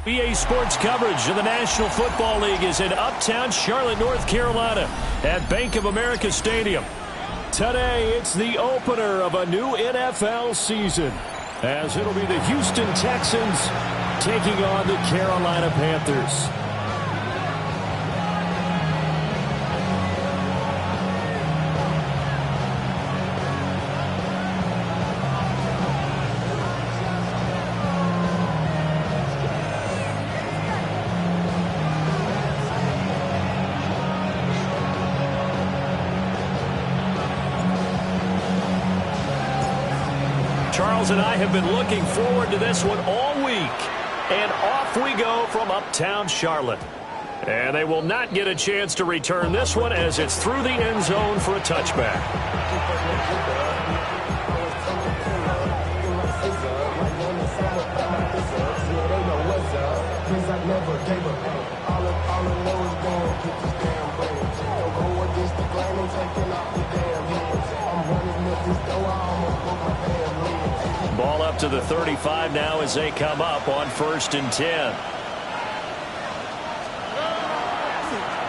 EA Sports coverage of the National Football League is in uptown Charlotte, North Carolina at Bank of America Stadium. Today, it's the opener of a new NFL season, as it'll be the Houston Texans taking on the Carolina Panthers. Charles and I have been looking forward to this one all week. And off we go from uptown Charlotte. And they will not get a chance to return this one as it's through the end zone for a touchback. Ball up to the 35 now as they come up on 1st and 10.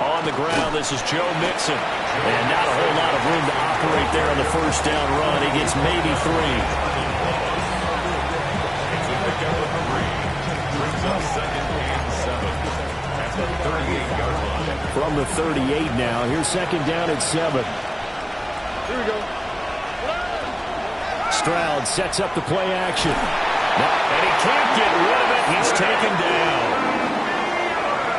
On the ground, this is Joe Mixon. And not a whole lot of room to operate there on the first down run. He gets maybe 3. From the 38 now. Here's 2nd down at 7. Here we go. Stroud sets up the play action. And he can't get rid of it. He's taken down.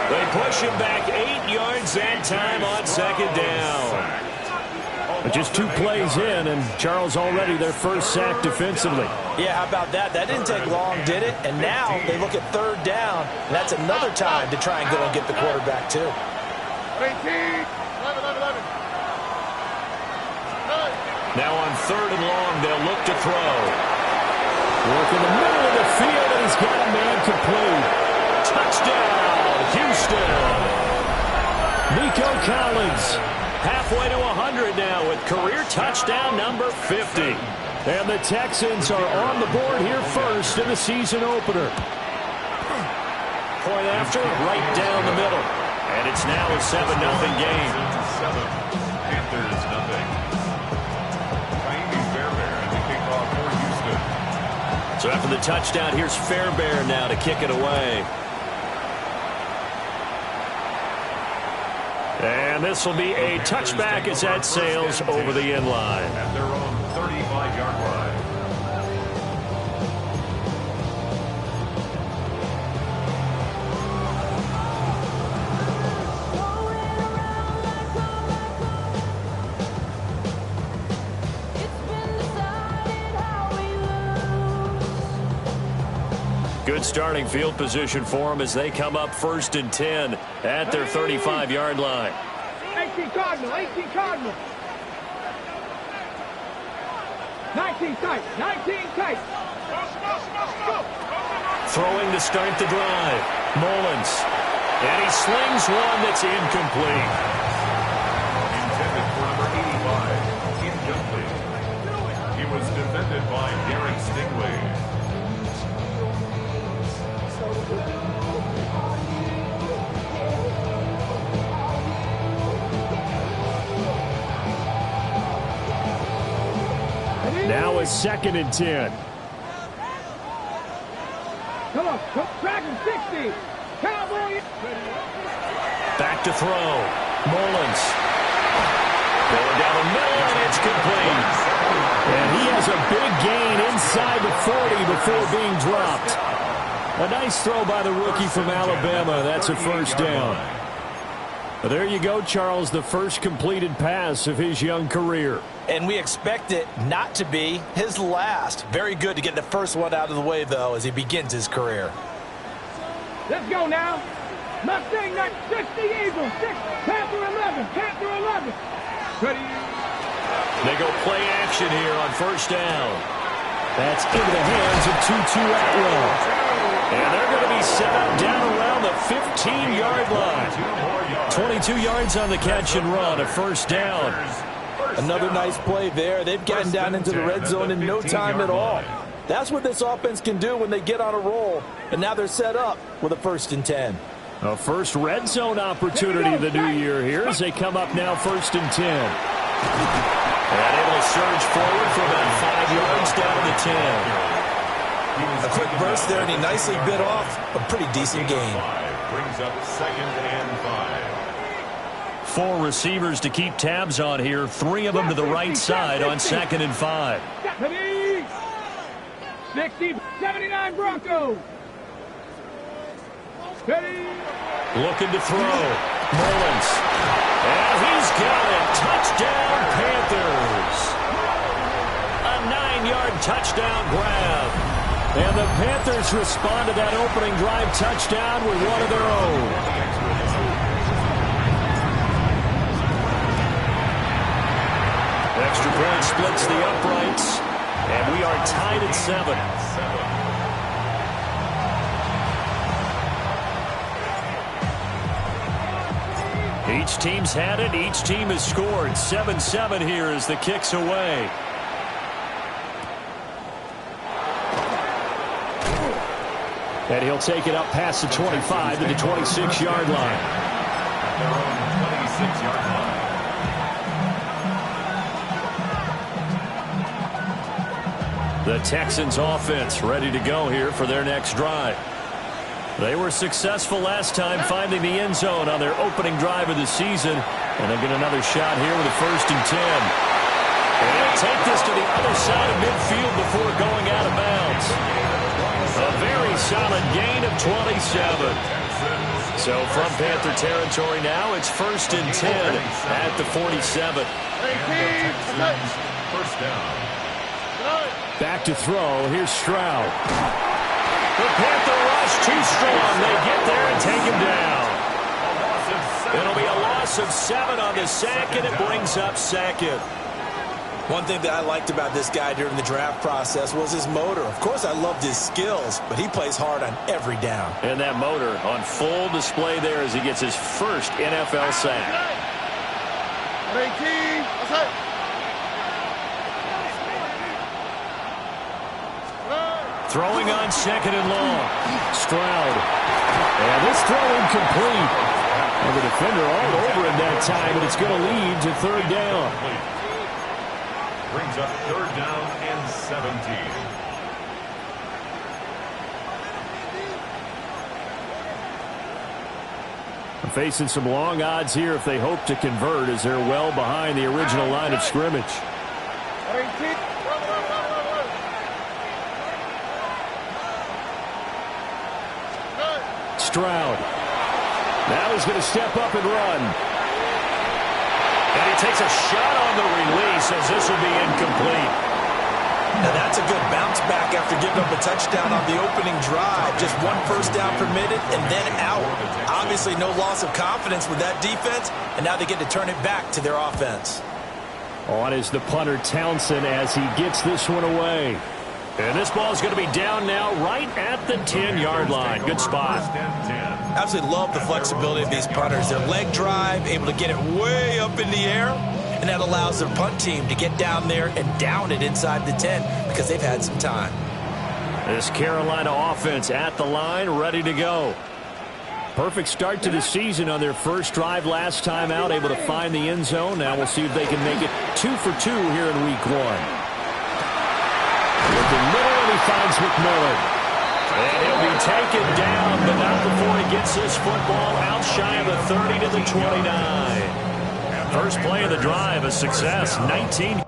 They push him back 8 yards that time on 2nd down. But just 2 plays in, and Charles already their first sack defensively. Yeah, how about that? That didn't take long, did it? And now they look at 3rd down, and that's another time to try and go and get the quarterback, too. 18, 11. Now on 3rd and long, they'll look to throw. Work in the middle of the field, and he's got a man complete. Touchdown, Houston. Nico Collins, halfway to 100 now with career touchdown number 50. And the Texans are on the board here first in the season opener. Point after, right down the middle. And it's now a 7-0 game. Panthers nothing. So after the touchdown, here's Fairbairn now to kick it away. And this will be a touchback as that sails over the end line. At their own 35-yard line. Good starting field position for them as they come up 1st and 10 at their 35-yard line. 18 Cardinal, 18 Cardinal. 19 tight, 19 tight. Throwing to start the drive. Mullins. And he slings one that's incomplete. Intended for number 85, incomplete. He was defended by Derek Stingley. Now it's 2nd and 10. Come on, Dragon 60. Cowboy. Back to throw. Mullins. Going down the middle, and it's complete. And he has a big gain inside the 40 before being dropped. A nice throw by the rookie from Alabama. That's a 1st down. Well, there you go, Charles, the first completed pass of his young career. And we expect it not to be his last. Very good to get the first one out of the way, though, as he begins his career. Let's go now. Mustang 60 Eagles, 6, Panther 11, Panther 11. Ready? They go play action here on 1st down. That's into the hands of Tutu Atwell. And they're going to be set up down around the 15-yard line. 22 yards on the catch and run, a 1st down. Another nice play there. They've gotten down into the red zone in no time at all. That's what this offense can do when they get on a roll. And now they're set up with a 1st and 10. A first red zone opportunity of the new year here as they come up now 1st and 10. And able to surge forward for about 5 yards down to the 10. A quick burst there, and he nicely bit off a pretty decent gain. Brings up 2nd and 5. 4 receivers to keep tabs on here. 3 of them to the right side on 2nd and 5. 60, 79 Broncos. Looking to throw. Mullins. And he's got it. Touchdown, Panthers. A 9-yard touchdown grab. And the Panthers respond to that opening drive touchdown with one of their own. Extra point splits the uprights. And we are tied at 7. Each team's had it. Each team has scored. 7-7 here as the kick's away. And he'll take it up past the 25 to the 26-yard line. Their own 26-yard line. The Texans offense ready to go here for their next drive. They were successful last time finding the end zone on their opening drive of the season. And they get another shot here with a 1st and 10. And they'll take this to the other side of midfield before going out of bounds. A very solid gain of 27. So from Panther territory now, it's 1st and 10 at the 47. First down. Back to throw. Here's Stroud. The Panther rush too strong. They get there and take him down. It'll be a loss of 7 on the sack, and it brings up 2nd. One thing that I liked about this guy during the draft process was his motor. Of course, I loved his skills, but he plays hard on every down. And that motor on full display there as he gets his first NFL sack. Throwing on 2nd and long. Stroud. And this throw incomplete. And the defender all over him that time, and it's going to lead to 3rd down. Brings up 3rd down and 17. Facing some long odds here if they hope to convert as they're well behind the original line of scrimmage. Stroud. Now he's going to step up and run. And he takes a shot on the release as this will be incomplete. Now that's a good bounce back after giving up a touchdown on the opening drive. Just 1 first down permitted and then out. Obviously no loss of confidence with that defense, and now they get to turn it back to their offense. On is the punter Townsend as he gets this one away. And this ball is going to be down now right at the 10-yard line. Good spot. Absolutely love the flexibility of these punters. Their leg drive, able to get it way up in the air, and that allows their punt team to get down there and down it inside the 10 because they've had some time. This Carolina offense at the line, ready to go. Perfect start to the season on their first drive last time out, able to find the end zone. Now we'll see if they can make it 2 for 2 here in week 1. With the middle, and he finds McMillan. And he'll be taken down, but not before he gets this football out shy of the 30 to the 29. First play of the drive, a success, 19.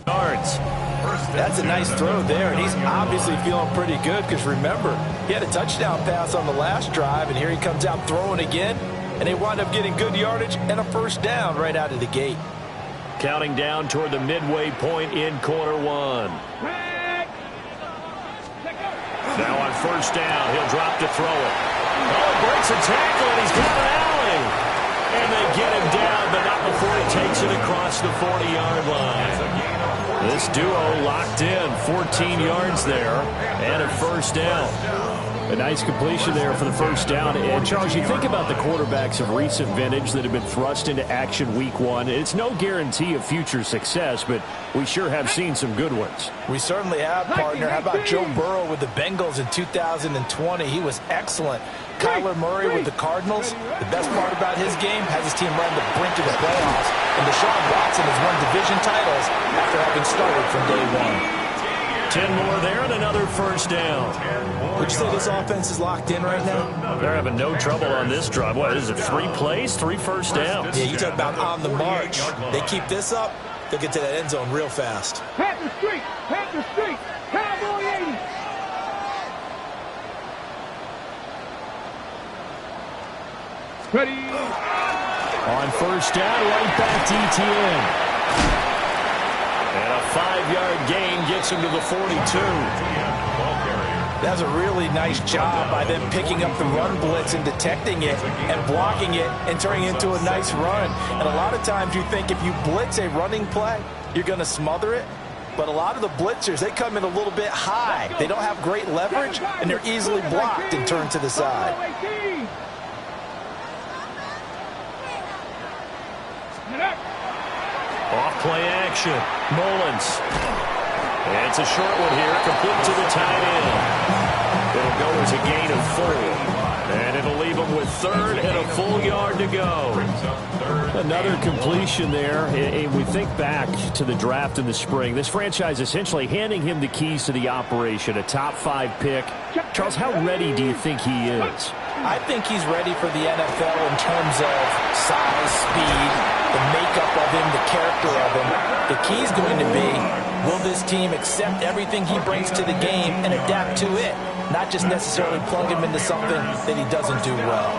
Yards. That's a nice throw there, and he's obviously feeling pretty good because remember, he had a touchdown pass on the last drive, and here he comes out throwing again, and they wind up getting good yardage and a first down right out of the gate. Counting down toward the midway point in quarter 1. Now on first down, he'll drop to throw it. Oh, breaks a tackle, and he's got an alley. And they get him down, but not before he takes it across the 40-yard line. This duo locked in, 14 yards there, and a first down. A nice completion there for the first down. And, Charles, you think about the quarterbacks of recent vintage that have been thrust into action week one. It's no guarantee of future success, but we sure have seen some good ones. We certainly have, partner. How about Joe Burrow with the Bengals in 2020? He was excellent. Kyler Murray with the Cardinals. The best part about his game has his team right on the brink of the playoffs. And Deshaun Watson has won division titles after having started from day one. 10 more there and another first down. Would you say this offense is locked in right now? They're having no trouble on this drive. What is it, 3 plays, 3 first downs? Yeah, you talk about on the march. They keep this up, they'll get to that end zone real fast. Panther Street, Cowboy 80. Ready. On first down, right back to ETN. And a 5-yard gain gets him to the 42. That's a really nice job by them picking up the run blitz and detecting it and blocking it and turning it into a nice run. And a lot of times you think if you blitz a running play, you're going to smother it. But a lot of the blitzers, they come in a little bit high. They don't have great leverage, and they're easily blocked and turned to the side. Off play action. Mullins. And it's a short one here, complete to the tight end. It'll go as a gain of 4. And it'll leave him with 3rd and a full yard to go. Another completion there. And we think back to the draft in the spring. This franchise essentially handing him the keys to the operation, a top 5 pick. Charles, how ready do you think he is? I think he's ready for the NFL in terms of size, speed, the makeup of him, the character of him. The key is going to be, will this team accept everything he brings to the game and adapt to it, not just necessarily plug him into something that he doesn't do well.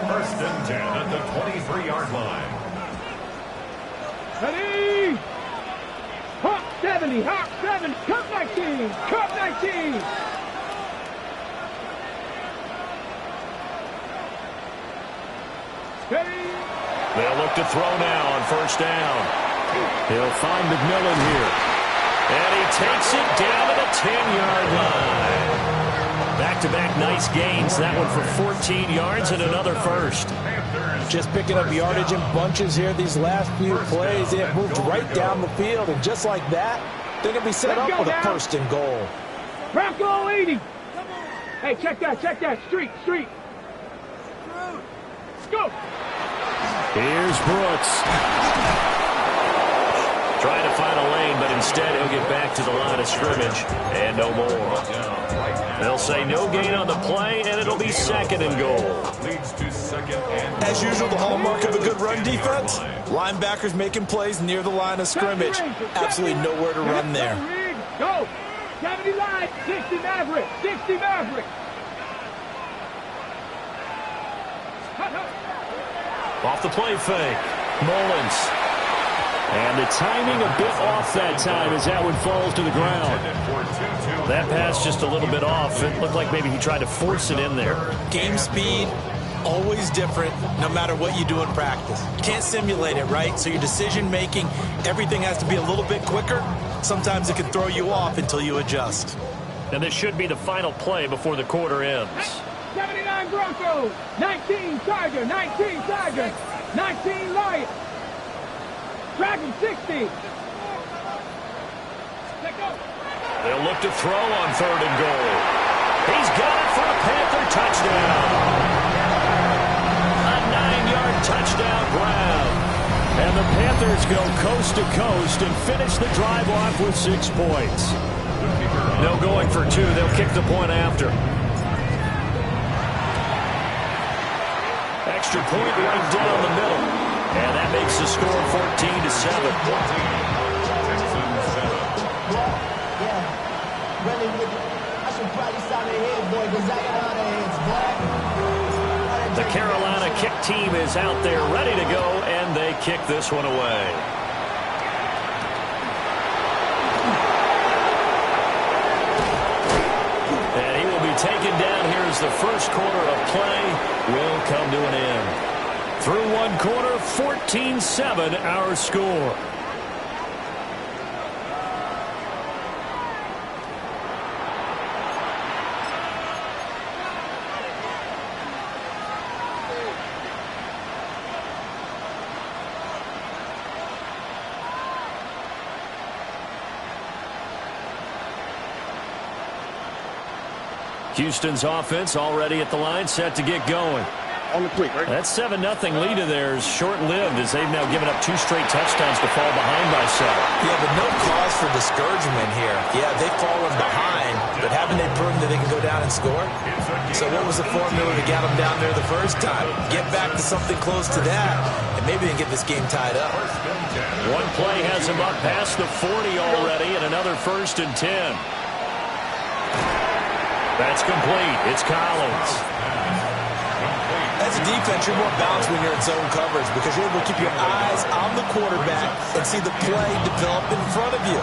First and 10 at the 23-yard line. Ready. Hawk 70, Hawk 7, Cup 19, Cup 19. They'll look to throw now on first down. He'll find McMillan here. And he takes it down to the 10-yard line. Back-to-back nice gains. That one for 14 yards and another first. Just picking up yardage in bunches here these last few plays. They have moved right down the field. And just like that, they're going to be set up with a first and goal. Bronco 80. Hey, check that. Street. Go. Here's Brooks. Trying to find a lane, but instead he'll get back to the line of scrimmage. And no more. They'll say no gain on the play, and it'll be 2nd and goal. As usual, the hallmark of a good run defense, linebackers making plays near the line of scrimmage. Absolutely nowhere to run there. Go. 70 line, 60 Maverick. Off the play fake. Mullins. And the timing a bit off that time as that one falls to the ground. That pass just a little bit off. It looked like maybe he tried to force it in there. Game speed, always different no matter what you do in practice. You can't simulate it, right? So your decision making, everything has to be a little bit quicker. Sometimes it can throw you off until you adjust. And this should be the final play before the quarter ends. 79 Broncos, 19 Tiger, 19 Lions. Dragon 60. They'll look to throw on 3rd and goal. He's got it for a Panther touchdown. A 9-yard touchdown grab. And the Panthers go coast to coast and finish the drive off with 6 points. No going for 2. They'll kick the point after. Extra point right down the middle. And that makes the score 14-7. The Carolina kick team is out there ready to go, and they kick this one away. And he will be taken down here as the first quarter of play will come to an end. Through one quarter, 14-7 our score. Houston's offense already at the line, set to get going. On the quick, right? That 7-0 lead of theirs short-lived as they've now given up 2 straight touchdowns to fall behind by 7. Yeah, but no cause for discouragement here. Yeah, they've fallen behind, but haven't they proven that they can go down and score? So what was the formula that got them down there the first time? Get back to something close to that, and maybe they can get this game tied up. One play has them up past the 40 already, and another 1st and 10. That's complete. It's Collins. As a defense, you're more balanced when you're in zone coverage because you're able to keep your eyes on the quarterback and see the play develop in front of you.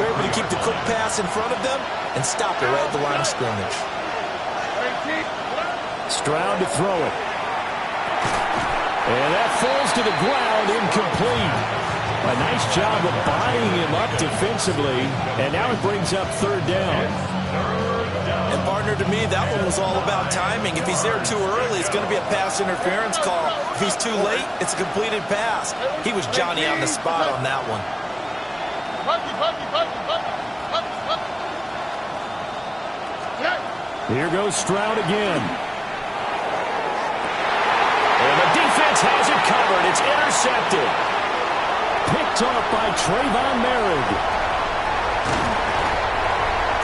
You're able to keep the quick pass in front of them and stop it right at the line of scrimmage. Stroud to throw it. And that falls to the ground, incomplete. A nice job of buying him up defensively, and now it brings up 3rd down. And, partner, to me, that one was all about timing. If he's there too early, it's going to be a pass interference call. If he's too late, it's a completed pass. He was Johnny on the spot on that one. Here goes Stroud again. And the defense has it covered. It's intercepted. Picked off by Trayvon Merritt.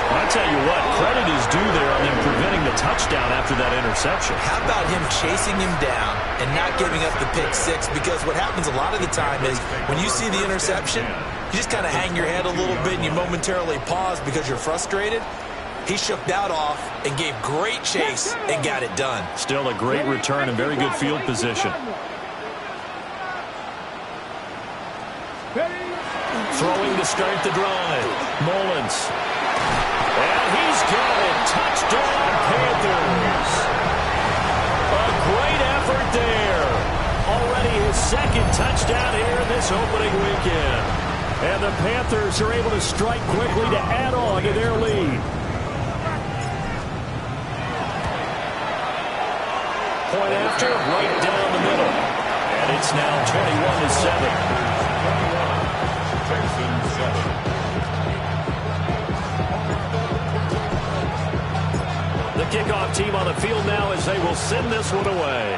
I'll tell you what, credit is due there on them preventing the touchdown after that interception. How about him chasing him down and not giving up the pick 6? Because what happens a lot of the time is when you see the interception, you just kind of hang your head a little bit and you momentarily pause because you're frustrated. He shook that off and gave great chase and got it done. Still a great return and very good field position. Throwing to start the drive. Mullins. And he's got it. Touchdown, Panthers. A great effort there. Already his 2nd touchdown here in this opening weekend. And the Panthers are able to strike quickly to add on to their lead. Point after, right down the middle. And it's now 21-7. The kickoff team on the field now as they will send this one away.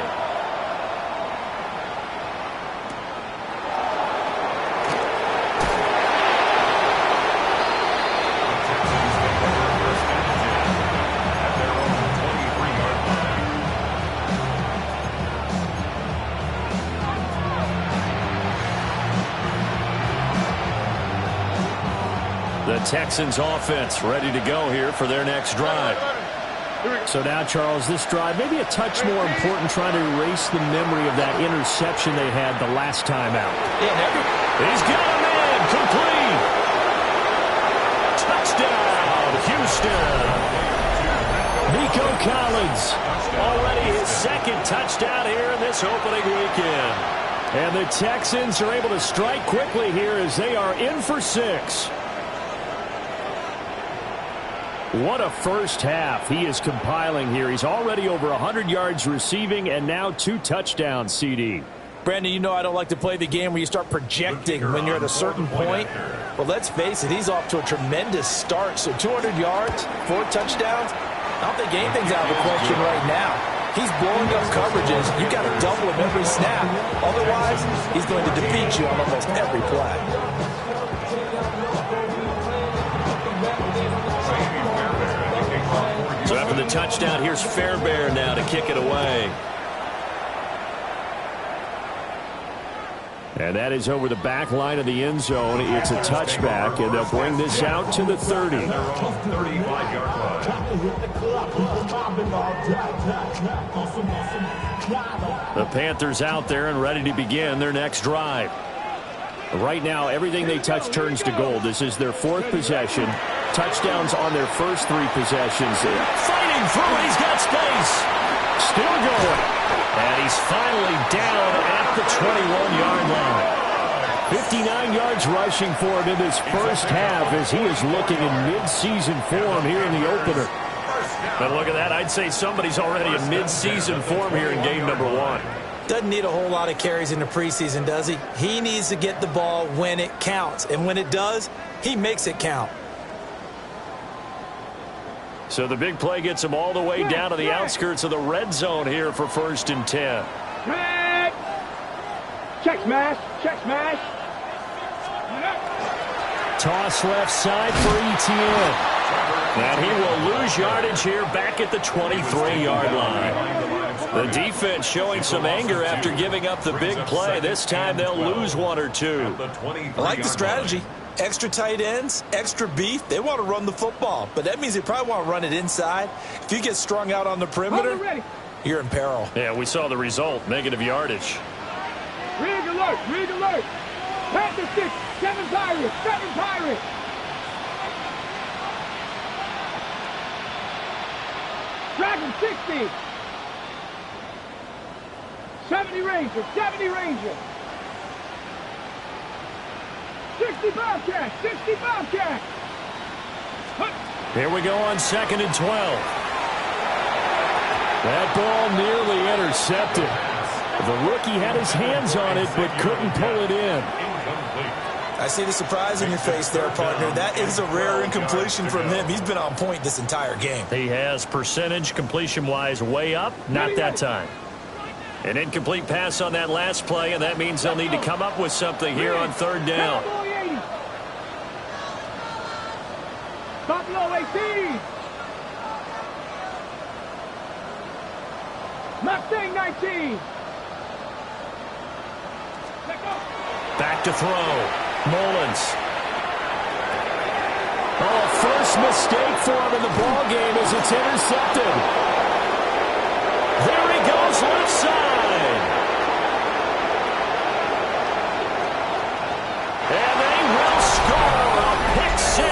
The Texans offense ready to go here for their next drive. So now, Charles, this drive maybe a touch more important, trying to erase the memory of that interception they had the last time out. He's got a man, complete. Touchdown, Houston. Nico Collins, already his 2nd touchdown here in this opening weekend. And the Texans are able to strike quickly here as they are in for 6. What a first half he is compiling here. He's already over 100 yards receiving and now 2 touchdowns, CD. Brandon, you know I don't like to play the game where you start projecting when you're at a certain point. But let's face it, he's off to a tremendous start. So 200 yards, 4 touchdowns. I don't think anything's out of the question right now. He's blowing up coverages. You've got to double him every snap. Otherwise, he's going to defeat you on almost every play. So after the touchdown, here's Fairbairn now to kick it away. And that is over the back line of the end zone. It's a touchback, and they'll bring this out to the 30. The Panthers out there and ready to begin their next drive. Right now, everything they touch turns to gold. This is their 4th possession. Touchdowns on their first 3 possessions. Fighting through it. He's got space. Still going. And he's finally down at the 21-yard line. 59 yards rushing for him in this first half as he is looking in mid-season form here in the opener. But look at that. I'd say somebody's already in mid-season form here in game number 1. Doesn't need a whole lot of carries in the preseason, does he? He needs to get the ball when it counts. And when it does, he makes it count. So the big play gets him all the way down to the outskirts of the red zone here for 1st and 10. Check smash. Check smash. Toss left side for Etienne. And he will lose yardage here back at the 23-yard line. The defense showing some anger after giving up the big play. This time they'll lose one or two. I like the strategy. Extra tight ends, extra beef. They want to run the football, but that means they probably want to run it inside. If you get strung out on the perimeter, you're in peril. Yeah, we saw the result. Negative yardage. Rig alert. Rig alert. Panther 6. 7 Pirates. 7 Pirates. Dragon 60. 70 Ranger. 70 Ranger. 60 Bobcat. 60 Bobcat. Here we go on 2nd and 12. That ball nearly intercepted. The rookie had his hands on it but couldn't pull it in. I see the surprise in your face there, partner. That is a rare incompletion from him. He's been on point this entire game. He has percentage completion-wise way up. Not that time. An incomplete pass on that last play, and that means they'll need to come up with something here on 3rd down. Buffalo 18. Mustang 19. Back to throw. Mullins. Oh, first mistake for him in the ball game as it's intercepted. There he goes left side. And they will score a pick 6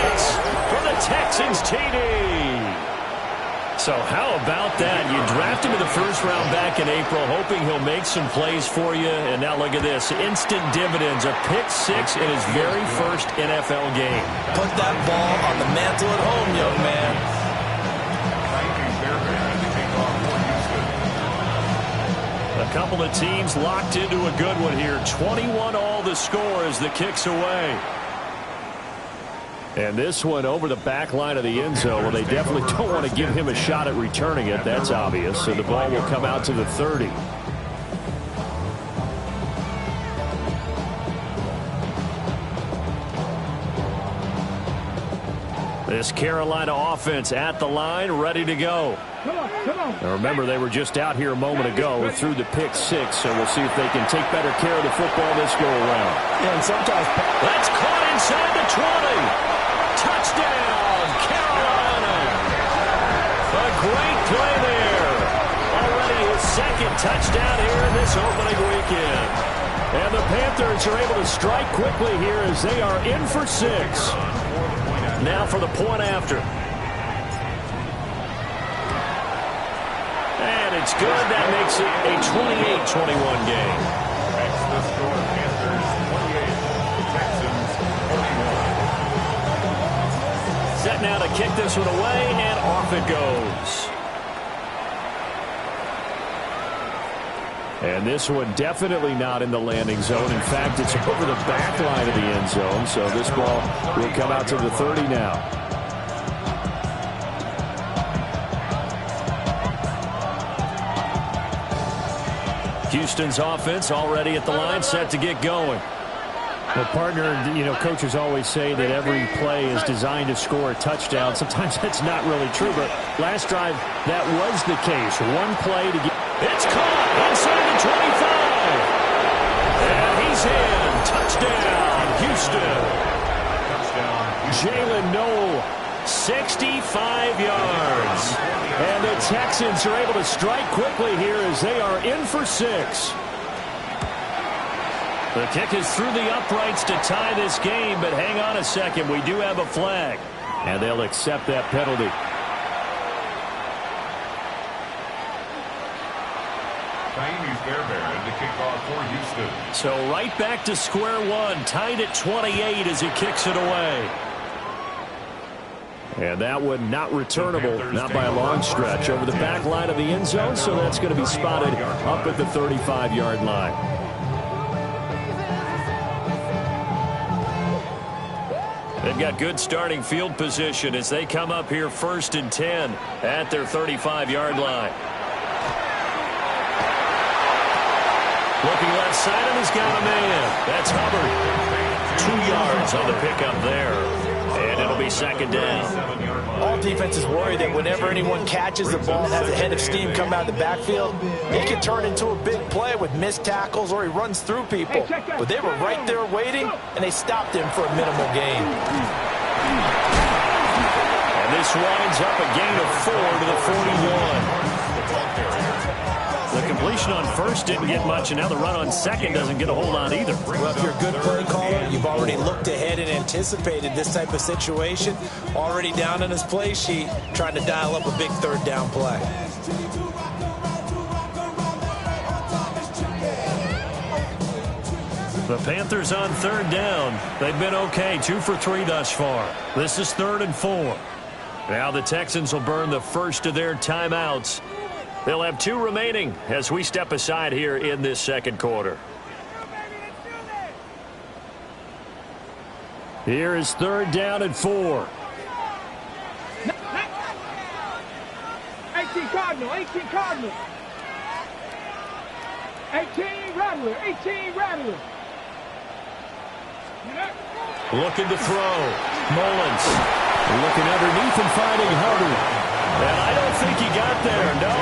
for the Texans TD. So how about that? You draft him in the 1st round back in April, hoping he'll make some plays for you. And now look at this. Instant dividends. A pick 6 in his very 1st NFL game. Put that ball on the mantle at home, young man. A couple of teams locked into a good one here. 21-all the score as the kick's away. And this one over the back line of the end zone. Well, they definitely don't want to give him a shot at returning it. That's obvious. So the ball will come out to the 30. This Carolina offense at the line, ready to go. Come on, come on. Now remember, they were just out here a moment ago through the pick 6, so we'll see if they can take better care of the football this go around. Yeah, and sometimes that's caught inside the 20. Touchdown, Carolina. A great play there. Already his 2nd touchdown here in this opening weekend. And the Panthers are able to strike quickly here as they are in for 6. Now for the point after. And it's good. That makes it a 28-21 game. Makes the score Panthers 28, Texans 41. Set now to kick this one away, and off it goes. And this one definitely not in the landing zone. In fact, it's over the back line of the end zone, so this ball will come out to the 30 now. Houston's offense already at the line, set to get going. Well, partner, you know, coaches always say that every play is designed to score a touchdown. Sometimes that's not really true, but last drive, that was the case. One play to get... It's caught inside the 25. And he's in. Touchdown, Houston. Jalen Noel, 65 yards. And the Texans are able to strike quickly here as they are in for 6. The kick is through the uprights to tie this game, but hang on a second. We do have a flag, and they'll accept that penalty. The kickoff for Houston. So right back to square one, tied at 28 as he kicks it away. And that one not returnable, not by a long stretch, over the back line of the end zone, so that's going to be spotted up at the 35-yard line. They've got good starting field position as they come up here 1st and 10 at their 35-yard line. Looking left side, and he's got a man. That's Hubbard. 2 yards on the pickup there. And it'll be 2nd down. All defenses worry that whenever anyone catches the ball and has a head of steam come out of the backfield, it can turn into a big play with missed tackles or he runs through people. But they were right there waiting, and they stopped him for a minimal gain. And this winds up a gain of 4 to the 41. The completion on first didn't get much, and now the run on second doesn't get a hold on either. Well, if you're a good play caller, you've already looked ahead and anticipated this type of situation. Already down on his play sheet, trying to dial up a big 3rd down play. The Panthers on 3rd down. They've been okay, 2 for 3 thus far. This is 3rd and 4. Now the Texans will burn the first of their timeouts. They'll have 2 remaining as we step aside here in this 2nd quarter. Here is 3rd down and 4. 18 Cardinal, 18 Cardinal. 18 Rattler, 18 Rattler. Looking to throw. Mullins looking underneath and finding Hubbard. And I don't think he got there, no.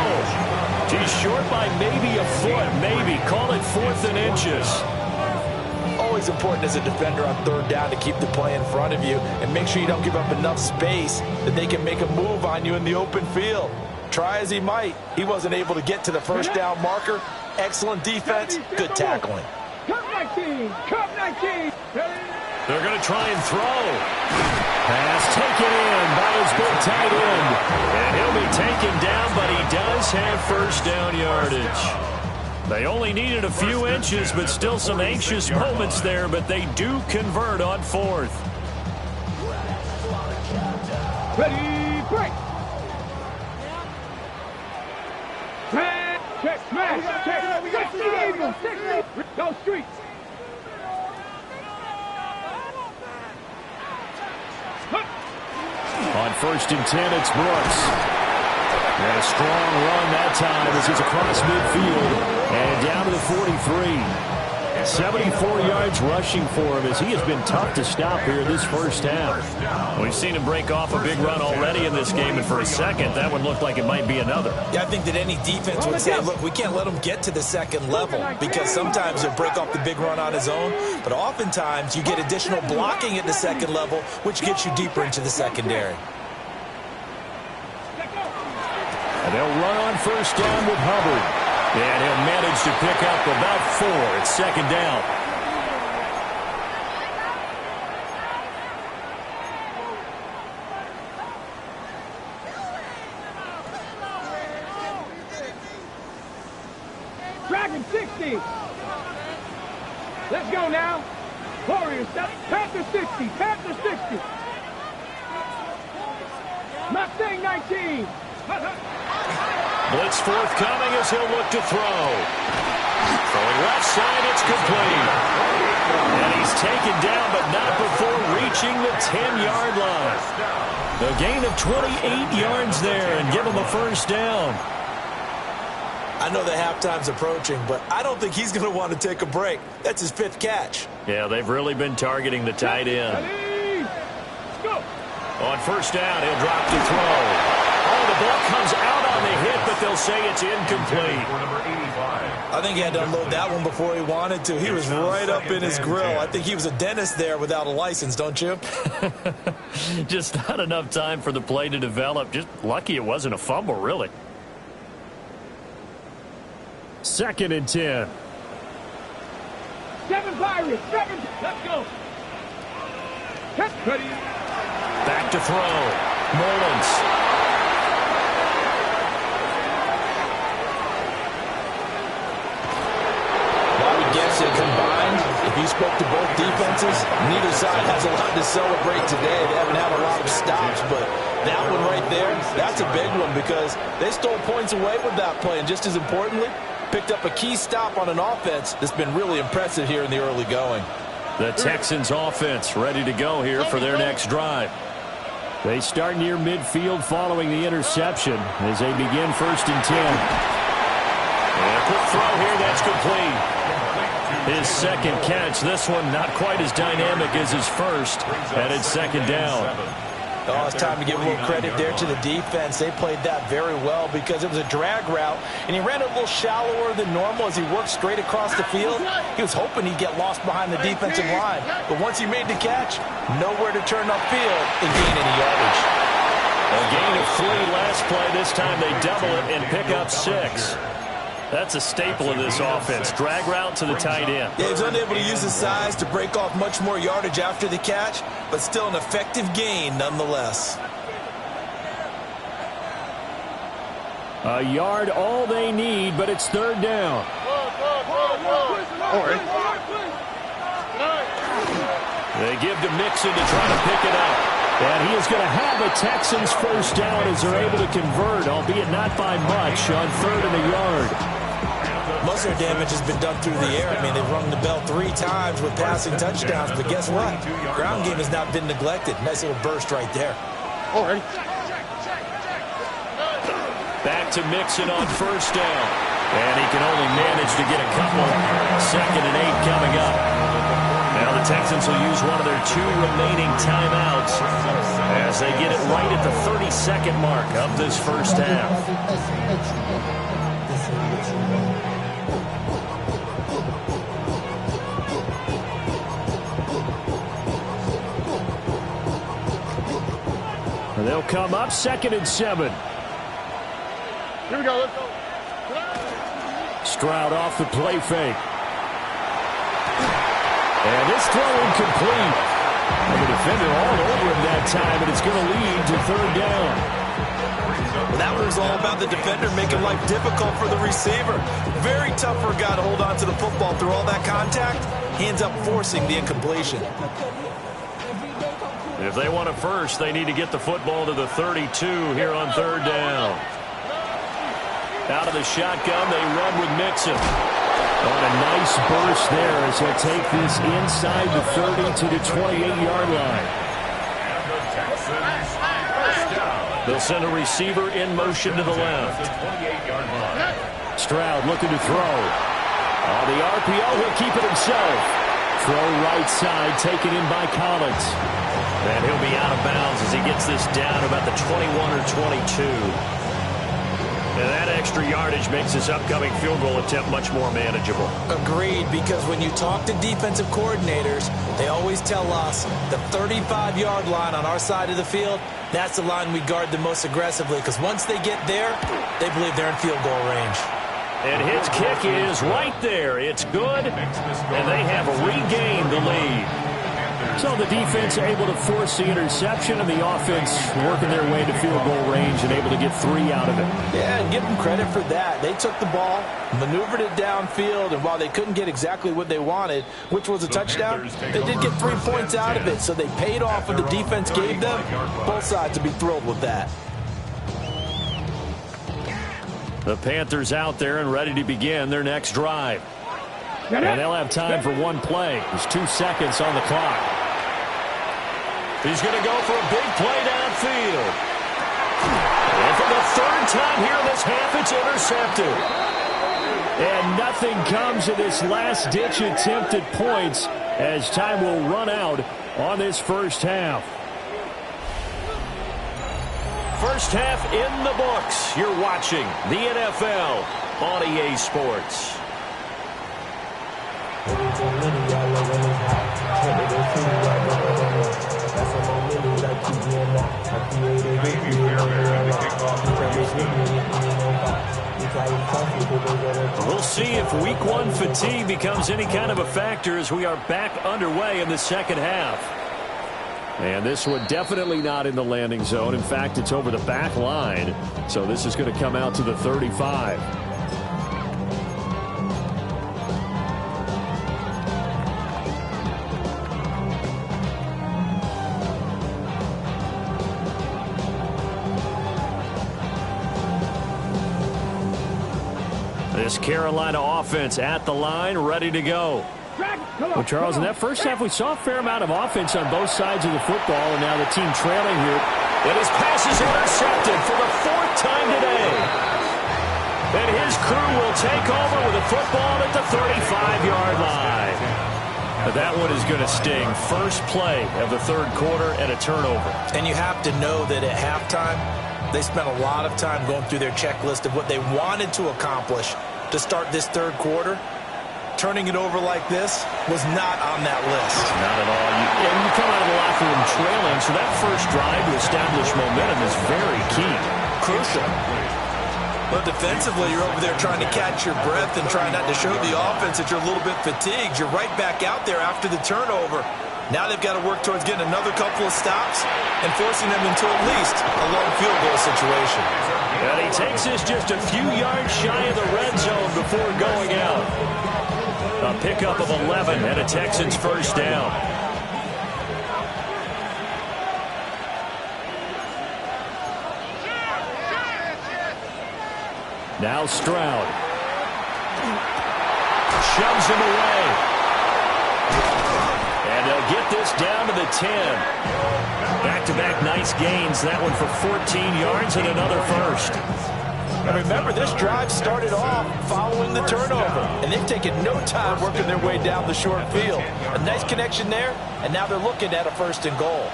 He's short by maybe a foot, maybe. Call it 4th and inches. Always important as a defender on 3rd down to keep the play in front of you and make sure you don't give up enough space that they can make a move on you in the open field. Try as he might, he wasn't able to get to the 1st down marker. Excellent defense, good tackling. Cup 19, Cup 19. They're going to try and throw. Pass taken in by his big tight end. And he'll be taken down, but he does have 1st down yardage. They only needed a few inches, but still some anxious moments there, but they do convert on 4th. Ready, break. Check, smash, check. 60 Eagles, 60. Go streets. On 1st and 10, it's Brooks. And a strong run that time as he's across midfield and down to the 43. 74 yards rushing for him as he has been tough to stop here this 1st half. We've seen him break off a big run already in this game, and for a second, that one looked like it might be another. Yeah, I think that any defense would say, look, we can't let him get to the 2nd level because sometimes he'll break off the big run on his own, but oftentimes you get additional blocking at the 2nd level, which gets you deeper into the secondary. And they'll run on 1st down with Hubbard. And he'll manage to pick up about 4. It's 2nd down. Dragon 60. Let's go now. Warriors, Panther 60, Panther 60. Mustang 19. Blitz forthcoming as he'll look to throw. Throwing left side, it's complete. And he's taken down, but not before reaching the 10-yard line. A gain of 28 yards there and give him a 1st down. I know that halftime's approaching, but I don't think he's going to want to take a break. That's his 5th catch. Yeah, they've really been targeting the tight end. Go. On 1st down, he'll drop to throw. Oh, the ball comes out on the hit, but they'll say it's incomplete. I think he had to unload that one before he wanted to. He was right up in his grill. I think he was a dentist there without a license, don't you? Just not enough time for the play to develop. Just lucky it wasn't a fumble, really. 2nd and 10. 7 Pirates, 7. Let's go. Ready. Back to throw. Mullins. Guess it combined, if you spoke to both defenses, neither side has a lot to celebrate today. They haven't had a lot of stops, but that one right there, that's a big one because they stole points away with that play, and just as importantly, picked up a key stop on an offense that's been really impressive here in the early going. The Texans offense ready to go here for their next drive. They start near midfield following the interception as they begin 1st and 10. And a quick throw here, that's complete. His second catch, this one not quite as dynamic as his first, and it's 2nd down. Oh, it's time to give a little credit there to the defense. They played that very well because it was a drag route, and he ran it a little shallower than normal as he worked straight across the field. He was hoping he'd get lost behind the defensive line, but once he made the catch, nowhere to turn upfield and gain any yardage. A gain of 3 last play. This time they double it and pick up 6. That's a staple of this offense. Drag route to the tight end. Yeah, he's unable to use his size to break off much more yardage after the catch, but still an effective gain nonetheless. A yard all they need, but it's 3rd down. They give to Mixon to try to pick it up. And he is going to have the Texans 1st down as they're able to convert, albeit not by much, on 3rd and a yard. Most of their damage has been done through the air. I mean, they've rung the bell 3 times with passing touchdowns, but guess what? Ground game has not been neglected. Nice little burst right there. Already. Back to Mixon on 1st down. And he can only manage to get a couple. 2nd and 8 coming up. Now the Texans will use one of their 2 remaining timeouts as they get it right at the 32nd mark of this first half. They'll come up 2nd and 7. Here we go. Let's go. Stroud off the play fake. And this throw incomplete. And the defender all over him that time, and it's going to lead to 3rd down. That was all about the defender making life difficult for the receiver. Very tough for a guy to hold on to the football through all that contact. He ends up forcing the incompletion. If they want a first, they need to get the football to the 32 here on 3rd down. Out of the shotgun, they run with Mixon. On a nice burst there as he'll take this inside the 30 to the 28-yard line. They'll send a receiver in motion to the left. Stroud looking to throw. On the RPO, he'll keep it himself. Throw right side, taken in by Collins. And he'll be out of bounds as he gets this down about the 21 or 22. And that extra yardage makes this upcoming field goal attempt much more manageable. Agreed, because when you talk to defensive coordinators, they always tell us the 35-yard line on our side of the field, that's the line we guard the most aggressively, because once they get there, they believe they're in field goal range. And his kick is right there. It's good, and they have regained the lead. So the defense able to force the interception, and the offense working their way to field goal range and able to get 3 out of it. Yeah, and give them credit for that. They took the ball, maneuvered it downfield, and while they couldn't get exactly what they wanted, which was a touchdown, they did get 3 points out of it. So they paid off what the defense gave them. Both sides would be thrilled with that. The Panthers out there and ready to begin their next drive. And they'll have time for 1 play. There's 2 seconds on the clock. He's going to go for a big play downfield. And for the 3rd time here in this half, it's intercepted. And nothing comes of this last-ditch attempt at points as time will run out on this first half. First half in the books. You're watching the NFL on EA Sports. We'll see if week 1 fatigue becomes any kind of a factor as we are back underway in the second half. And this one definitely not in the landing zone. In fact, it's over the back line. So this is going to come out to the 35. This Carolina offense at the line, ready to go. Well, Charles, in that first half, we saw a fair amount of offense on both sides of the football, and now the team trailing here. And his pass is intercepted for the 4th time today. And his crew will take over with a football at the 35-yard line. That one is going to sting. First play of the third quarter and a turnover. And you have to know that at halftime, they spent a lot of time going through their checklist of what they wanted to accomplish to start this third quarter. Turning it over like this was not on that list. Not at all. And you come out of the locker room trailing, so that first drive to establish momentum is very key. Crucial. But defensively, you're over there trying to catch your breath and trying not to show the offense that you're a little bit fatigued. You're right back out there after the turnover. Now they've got to work towards getting another couple of stops and forcing them into at least a long field goal situation. And he takes this just a few yards shy of the red zone before going out. A pickup of 11 and a Texans first down. Now Stroud. Shoves him away. And they'll get this down to the 10. Back-to-back nice gains. That one for 14 yards and another first. And remember, this drive started off following the turnover, and they've taken no time working their way down the short field. A nice connection there, and now they're looking at a 1st and goal.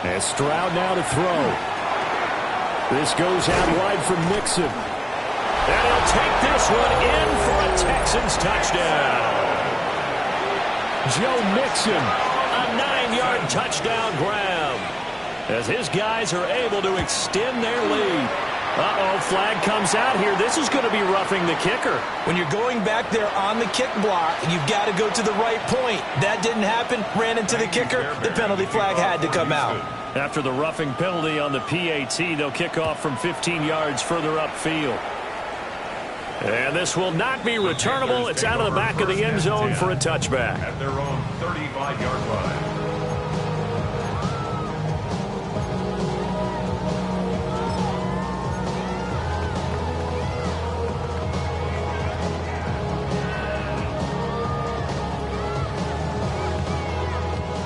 And Stroud now to throw. This goes out wide from Mixon. And he'll take this one in for a Texans touchdown. Joe Mixon, a 9-yard touchdown grab. As his guys are able to extend their lead. Uh-oh, flag comes out here. This is going to be roughing the kicker. When you're going back there on the kick block, you've got to go to the right point. That didn't happen. Ran into the kicker. The penalty flag had to come out. After the roughing penalty on the PAT, they'll kick off from 15 yards further upfield. And this will not be returnable. It's out of the back of the end zone for a touchback. At their own 35-yard line.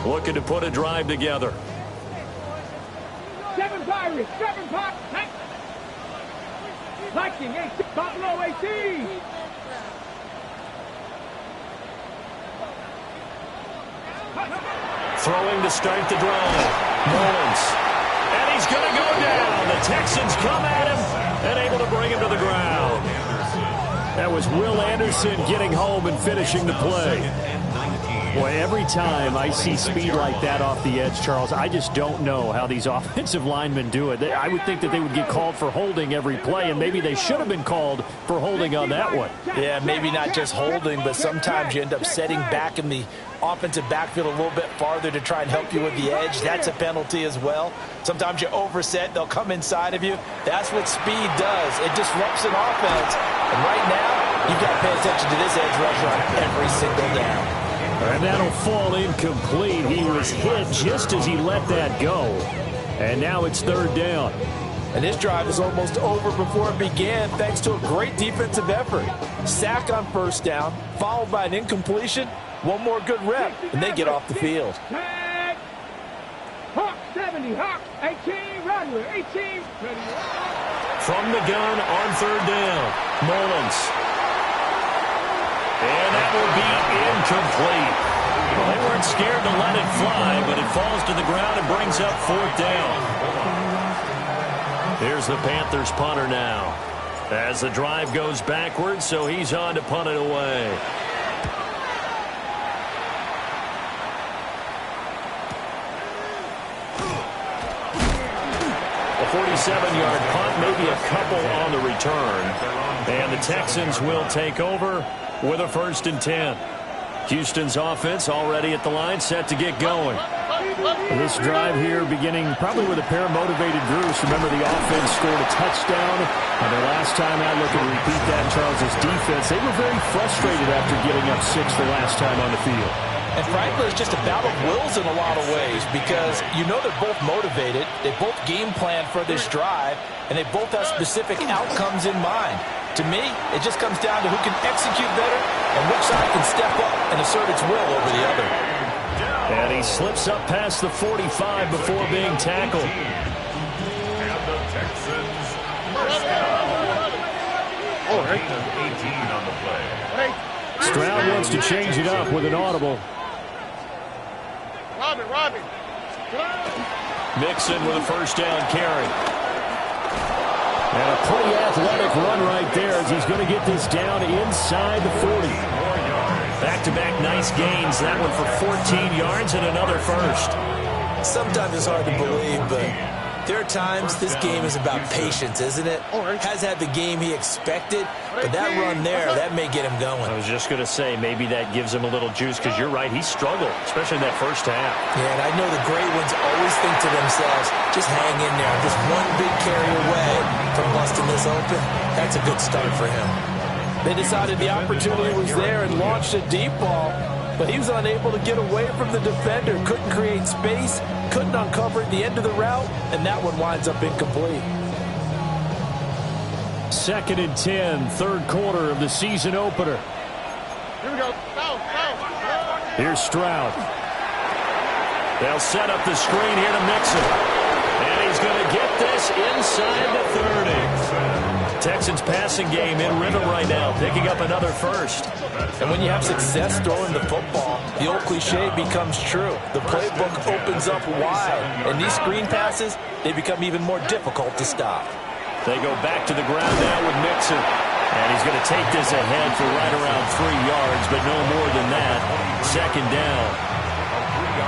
Looking to put a drive together. 7 Pirates, 7 Pirates. Viking, 18, Buffalo 18. Throwing to start the drive. Mullins. And he's going to go down. The Texans come at him and able to bring him to the ground. That was Will Anderson getting home and finishing the play. Boy, every time I see speed like that off the edge, Charles, I just don't know how these offensive linemen do it. I would think that they would get called for holding every play, and maybe they should have been called for holding on that one. Yeah, maybe not just holding, but sometimes you end up setting back in the offensive backfield a little bit farther to try and help you with the edge. That's a penalty as well. Sometimes you overset. They'll come inside of you. That's what speed does. It disrupts an offense. And right now, you've got to pay attention to this edge rusher on every single down. And that'll fall incomplete. He was hit just as he let that go. And now it's 3rd down. And this drive is almost over before it began thanks to a great defensive effort. Sack on 1st down, followed by an incompletion. One more good rep, and they get off the field. Hawk 70, Hawk 18, Runner 18. From the gun on 3rd down, Mullins. And that will be incomplete. Well, they weren't scared to let it fly, but it falls to the ground and brings up 4th down. Here's the Panthers punter now. As the drive goes backwards, so he's on to punt it away. A 47-yard punt, maybe a couple on the return. And the Texans will take over with a 1st and 10. Houston's offense already at the line, set to get going. This drive here beginning probably with a pair of motivated Bruce. Remember, the offense scored a touchdown. And their last time out, looking to repeat that, Charles's defense, they were very frustrated after giving up 6 the last time on the field. And frankly, it's just a battle of wills in a lot of ways because you know they're both motivated. They both game plan for this drive, and they both have specific outcomes in mind. To me, it just comes down to who can execute better and which side can step up and assert its will over the other. And he slips up past the 45 before being tackled. And the Texans first down. Oh, 18 on the play. Stroud wants to change it up with an audible. Robbie. Mixon with a first down carry. And a pretty athletic run right there as he's going to get this down inside the 40. Back-to-back nice gains. That one for 14 yards and another first. Sometimes it's hard to believe, but there are times this game is about patience, isn't it? Has had the game he expected, but that run there, that may get him going. I was just going to say, maybe that gives him a little juice, because you're right, he struggled, especially in that first half. Yeah, and I know the great ones always think to themselves, just hang in there. I'm just one big carry away from busting this open. That's a good start for him. They decided the opportunity was there and launched a deep ball, but he was unable to get away from the defender, couldn't create space, couldn't uncover at the end of the route, and that one winds up incomplete. 2nd and 10, third quarter of the season opener. Here we go. Here's Stroud. They'll set up the screen here to Mixon. And he's going to get this inside the 30. Texans passing game in rhythm right now, picking up another first. And when you have success throwing the football, the old cliche becomes true. The playbook opens up wide, and these screen passes, they become even more difficult to stop. They go back to the ground now with Mixon. And he's going to take this ahead for right around 3 yards, but no more than that. 2nd down.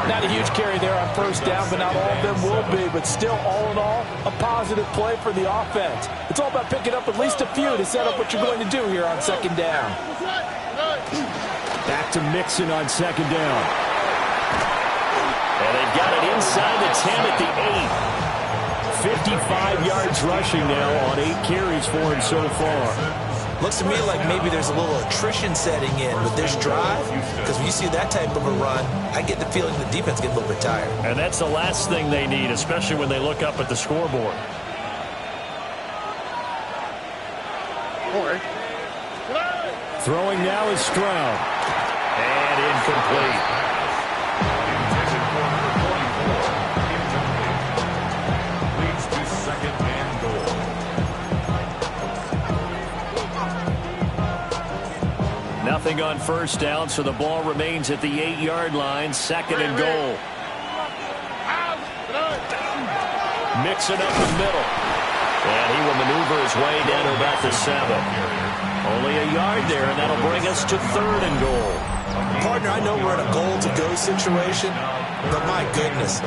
Not a huge carry there on first down, but not all of them will be. But still, all in all, a positive play for the offense. It's all about picking up at least a few to set up what you're going to do here on 2nd down. Back to Mixon on 2nd down. And they've got it inside the 10 at the 8. 55 yards rushing now on 8 carries for him so far. Looks to me like maybe there's a little attrition setting in with this drive, because when you see that type of a run, I get the feeling the defense gets a little bit tired. And that's the last thing they need, especially when they look up at the scoreboard. Throwing now is Stroud. And incomplete. Leads to 2nd and goal. Nothing on first down, so the ball remains at the 8-yard line. 2nd and goal. Mixon up the middle. And he will maneuver his way down to about the 7. Only a yard there, and that'll bring us to 3rd and goal. Partner, I know we're in a goal-to-go situation, but my goodness,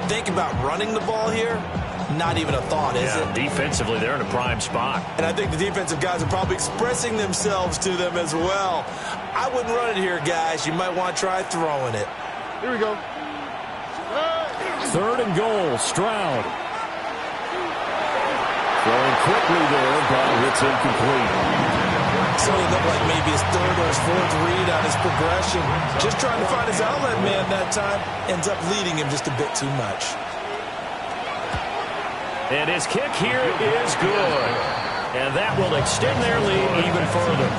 think about running the ball here. Not even a thought, is it? Defensively, they're in a prime spot. And I think the defensive guys are probably expressing themselves to them as well. I wouldn't run it here, guys. You might want to try throwing it. Here we go. 3rd and goal, Stroud. Throwing quickly there, but it's incomplete. So it looked like maybe his 3rd or his 4th read on his progression. Just trying to find his outlet man that time. Ends up leading him just a bit too much. And his kick here is good. And that will extend their lead even further.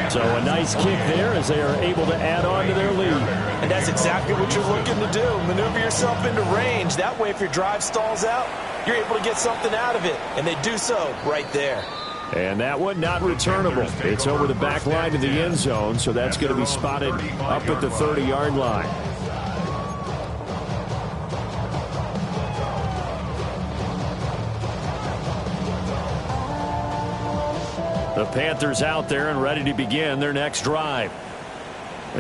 So a nice kick there as they are able to add on to their lead. And that's exactly what you're looking to do. Maneuver yourself into range. That way, if your drive stalls out, you're able to get something out of it. And they do so right there. And that one not returnable. It's over the back line of the end zone, so that's going to be spotted up at the 30-yard line. The Panthers out there and ready to begin their next drive.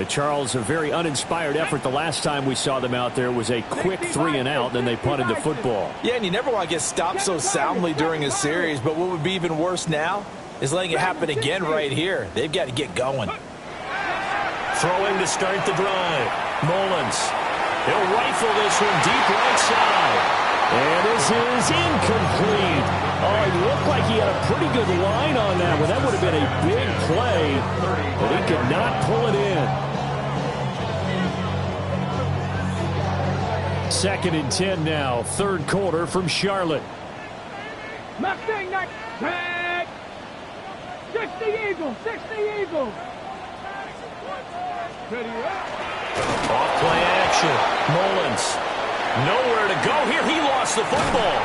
Charles, a very uninspired effort the last time we saw them out there was a quick 3-and-out, then they punted the football. Yeah, and you never want to get stopped so soundly during a series, but what would be even worse now is letting it happen again right here. They've got to get going. Throwing to start the drive. Mullins. He'll rifle this one deep right side. And this is incomplete. Oh, it looked like he had a pretty good line on that one. That would have been a big play, but he could not pull it in. 2nd and 10 now, 3rd quarter from Charlotte. Mustang night. Tag. 60 Eagles, 60 Eagles. Ready up. Off play action. Mullins. Nowhere to go here. He lost the football.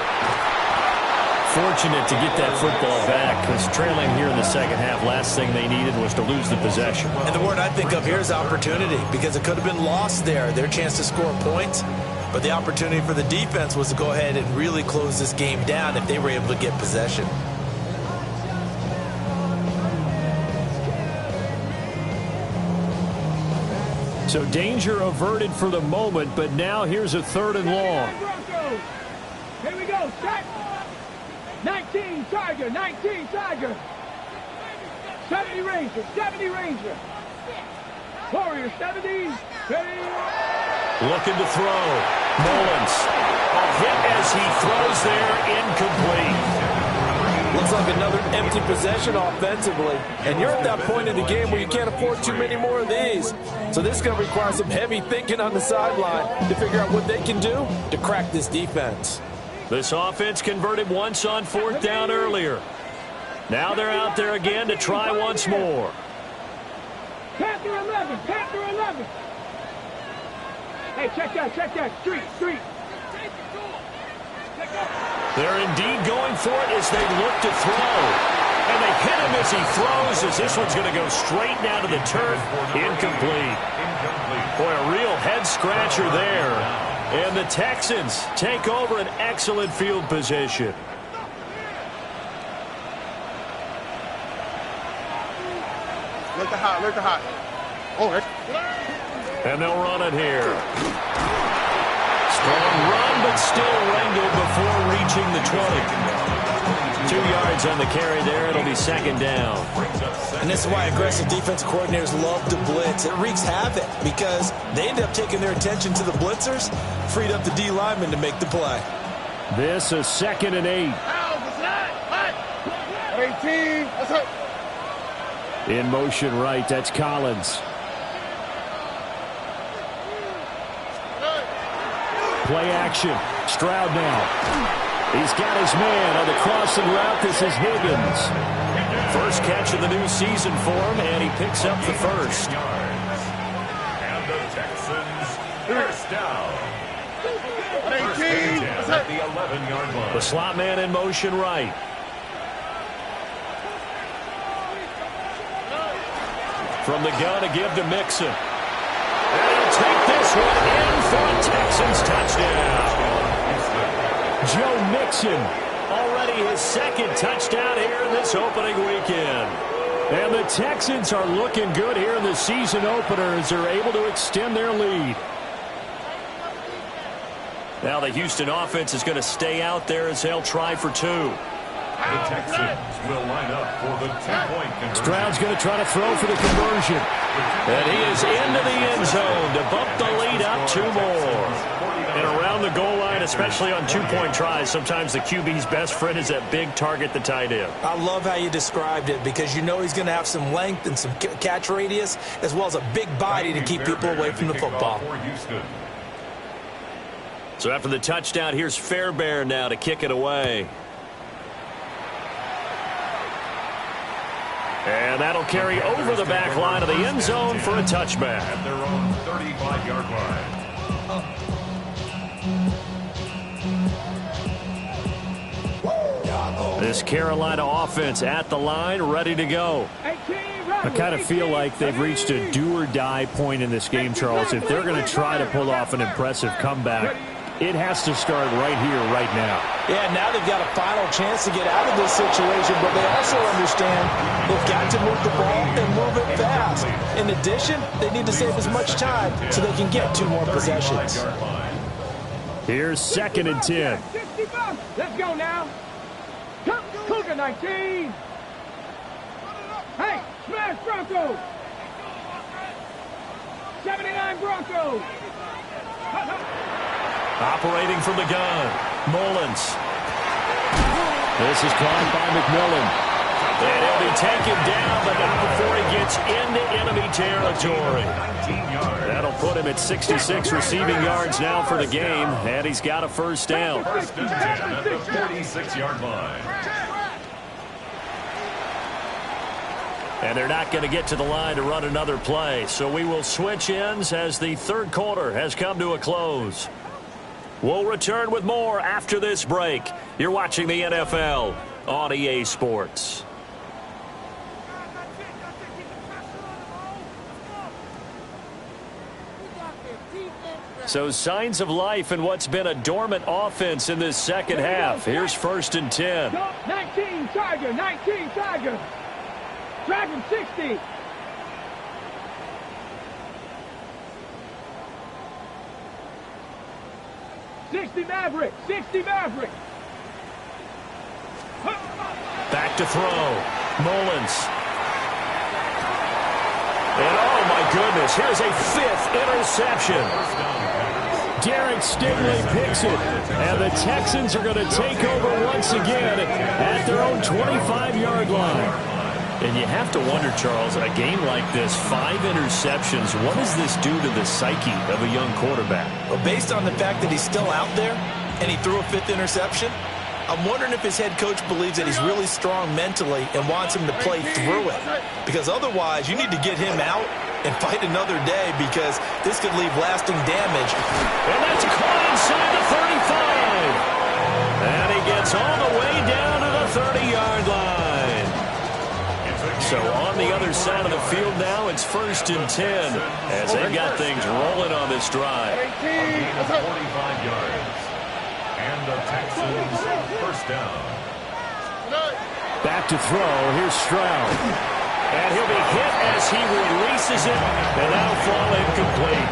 Fortunate to get that football back, because trailing here in the second half, last thing they needed was to lose the possession. And the word I think of here is opportunity, because it could have been lost there, their chance to score points. But the opportunity for the defense was to go ahead and really close this game down if they were able to get possession. So danger averted for the moment, but now here's a 3rd and long. Here we go, set. 19 Tiger, 19 Tiger. 70 Ranger, 70 Ranger. Warrior, 70. Ready. Looking to throw. Mullins. A hit as he throws there, incomplete. Looks like another empty possession offensively. And you're at that point in the game where you can't afford too many more of these. So this is going to require some heavy thinking on the sideline to figure out what they can do to crack this defense. This offense converted once on 4th down earlier. Now they're out there again to try once more. Panther 11, Panther 11. Hey, check that. Street. They're indeed going for it as they look to throw. And they hit him as he throws, as this one's going to go straight down to the turf. Incomplete. Boy, a real head-scratcher there. And the Texans take over an excellent field position. Look hot. Oh, and they'll run it here. Strong run, but still wrangled before reaching the 20. 2 yards on the carry there. It'll be 2nd down. And this is why aggressive defense coordinators love to blitz. It wreaks havoc because they end up taking their attention to the blitzers, freed up the D lineman to make the play. This is 2nd and 8. 18. Let's go. In motion right, that's Collins. Play action. Stroud now. He's got his man on the crossing route. This is Higgins. First catch of the new season for him, and he picks up the first. And the Texans, first down. 18. At the 11-yard line. The slot man in motion right. From the gun to give to Mixon. And he'll take this one in for a Texans touchdown. Joe Mixon, already his 2nd touchdown here in this opening weekend. And the Texans are looking good here in the season opener as they're able to extend their lead. Now the Houston offense is going to stay out there as they'll try for 2. The Texans will line up for the 2-point conversion. Stroud's going to try to throw for the conversion. And he is into the end zone to bump the lead up 2 more. And around the goal line, especially on 2-point tries, sometimes the QB's best friend is that big target, the tight end. I love how you described it because you know he's going to have some length and some catch radius as well as a big body to keep people away from the football. So after the touchdown, here's Fairbairn now to kick it away. And that'll carry over the back line of the end zone for a touchback. At their own 35-yard line. This Carolina offense at the line, ready to go. I kind of feel like they've reached a do-or-die point in this game, Charles. If they're going to try to pull off an impressive comeback, it has to start right here, right now. Yeah, now they've got a final chance to get out of this situation, but they also understand they've got to move the ball and move it fast. In addition, they need to save as much time so they can get 2 more possessions. Here's 2nd and 10. Let's go now. Cougar 19. Hey, smash Broncos. 79 Broncos. Operating from the gun, Mullins. This is caught by McMillan. And he'll be taken down, but not before he gets into enemy territory. That'll put him at 66 receiving yards now for the game, and he's got a first down. First and 10 at the 46-yard line. And they're not going to get to the line to run another play. So we will switch ends as the third quarter has come to a close. We'll return with more after this break. You're watching the NFL on EA Sports. So signs of life in what's been a dormant offense in this second half. Here's 1st and 10. 19 Tiger, 19 Tiger. Dragon 60. Maverick, 60 Maverick. Back to throw. Mullins. And oh my goodness, here's a 5th interception. Derek Stingley picks it. And the Texans are going to take over once again at their own 25-yard line. And you have to wonder, Charles, a game like this, 5 interceptions, what does this do to the psyche of a young quarterback? Well, based on the fact that he's still out there and he threw a 5th interception, I'm wondering if his head coach believes that he's really strong mentally and wants him to play through it. Because otherwise, you need to get him out and fight another day, because this could leave lasting damage. And that's caught inside the 35. And he gets all the way down to the 30-yard line. So on the other side of the field now, it's 1st and 10 as they've got things rolling on this drive. 45 yards. And the Texans 1st down. Back to throw. Here's Stroud. And he'll be hit as he releases it, and that'll fall incomplete.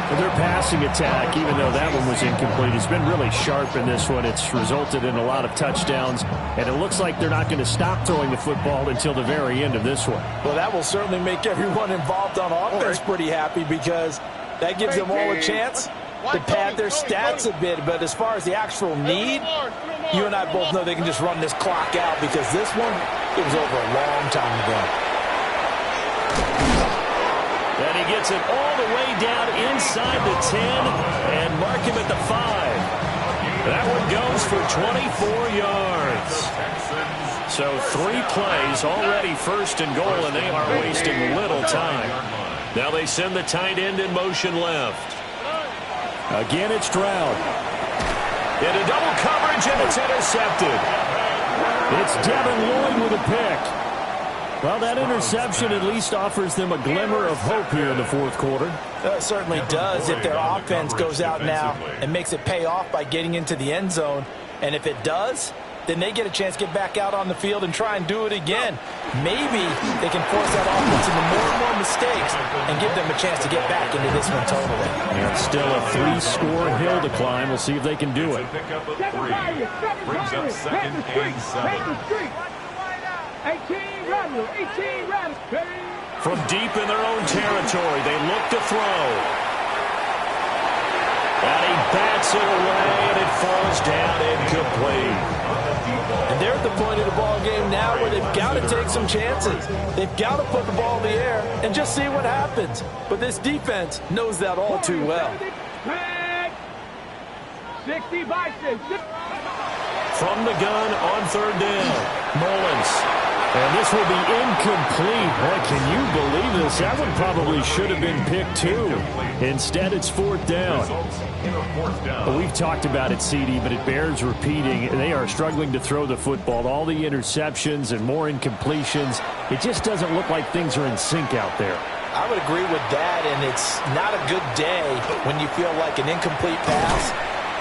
Their passing attack, even though that one was incomplete, has been really sharp in this one. It's resulted in a lot of touchdowns, and it looks like they're not going to stop throwing the football until the very end of this one. Well, that will certainly make everyone involved on offense pretty happy, because that gives them all a chance to pad their stats a bit. But as far as the actual need, you and I both know they can just run this clock out, because this one, it was over a long time ago. And he gets it all the way down inside the 10 and mark him at the 5. That one goes for 24 yards. So 3 plays already 1st and goal, and they are wasting little time. Now they send the tight end in motion left. Again, it's Stroud. Into double coverage, and it's intercepted. It's Devin Lloyd with a pick. Well, that interception at least offers them a glimmer of hope here in the 4th quarter. It certainly does if their offense goes out now and makes it pay off by getting into the end zone. And if it does, then they get a chance to get back out on the field and try and do it again. Maybe they can force that offense into more and more mistakes and give them a chance to get back into this one totally. And still a 3-score hill to climb. We'll see if they can do it. Pickup of 3. Brings up 2nd and 7. 18 Rattler, 18 Rattler. From deep in their own territory, they look to throw. And he bats it away, and it falls down incomplete. And they're at the point of the ball game now where they've got to take some chances. They've got to put the ball in the air and just see what happens. But this defense knows that all too well. 60 Bison. From the gun on 3rd down, Mullins. And this will be incomplete. Boy, can you believe this? That one probably should have been picked too. Instead, it's 4th down. Well, we've talked about it, CD, but it bears repeating. They are struggling to throw the football. All the interceptions and more incompletions. It just doesn't look like things are in sync out there. I would agree with that, and it's not a good day when you feel like an incomplete pass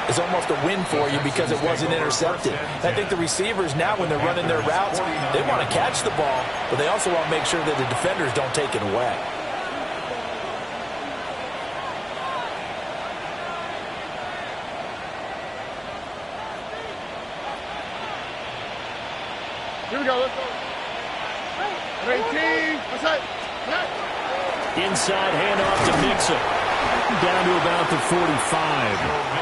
is almost a win for you because it wasn't intercepted. I think the receivers now, when they're running their routes, they want to catch the ball, but they also want to make sure that the defenders don't take it away. Here we go. Let's go. 18. What's that? Inside handoff to Mixon. Down to about the 45.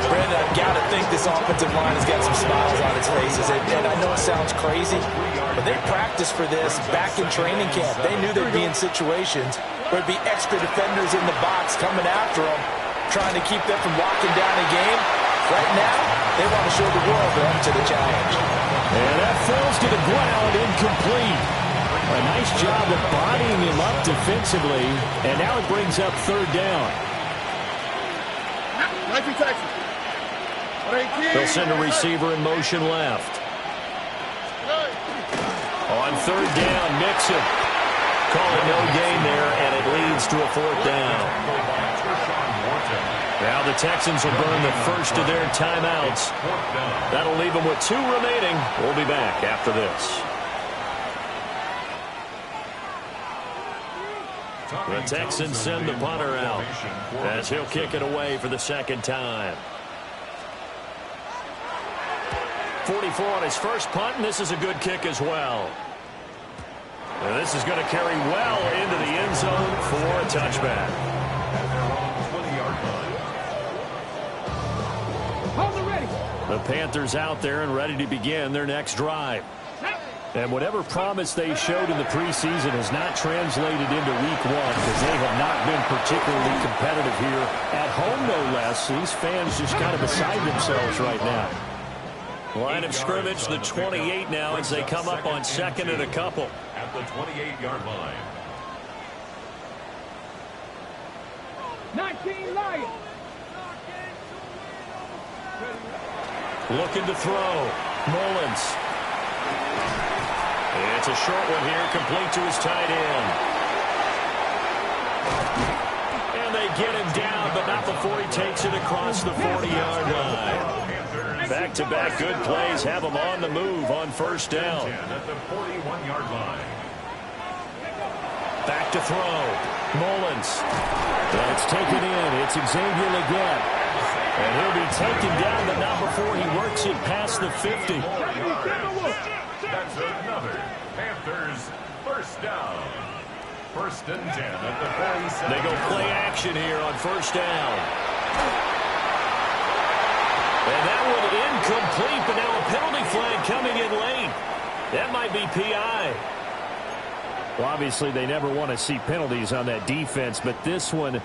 Brandon, I've got to think this offensive line has got some smiles on its faces. And I know it sounds crazy, but they practiced for this back in training camp. They knew they'd be in situations where there'd be extra defenders in the box coming after them, trying to keep them from locking down a game. Right now, they want to show the world they're up to the challenge. And that falls to the ground, incomplete. A nice job of bodying him up defensively, and now it brings up third down. 19 Texas. They'll send a receiver in motion left. On third down, Mixon. Call it no gain there, and it leads to a fourth down. Now the Texans will burn the first of their timeouts. That'll leave them with 2 remaining. We'll be back after this. The Texans send the punter out as he'll kick it away for the second time. 44 on his first punt, and this is a good kick as well. And this is going to carry well into the end zone for a touchback. The Panthers out there and ready to begin their next drive. And whatever promise they showed in the preseason has not translated into week 1 because they have not been particularly competitive here at home, no less. These fans just kind of beside themselves right now. Line of scrimmage, the 28 now as they come up on second and a couple. At the 28-yard line. 19 Lions. Looking to throw. Mullins. It's a short one here, complete to his tight end. And they get him down, but not before he takes it across the 40-yard line. Back-to-back good plays have him on the move on first down. At the 41-yard line. Back to throw. Mullins. That's taken in. It's Xavier Legette. And he'll be taken down, but not before he works it past the 50. That's another Panthers first down. First and 10 at the 47. They go play action here on first down. And that one incomplete, but now a penalty flag coming in late. That might be PI. Well, obviously, they never want to see penalties on that defense, but this one a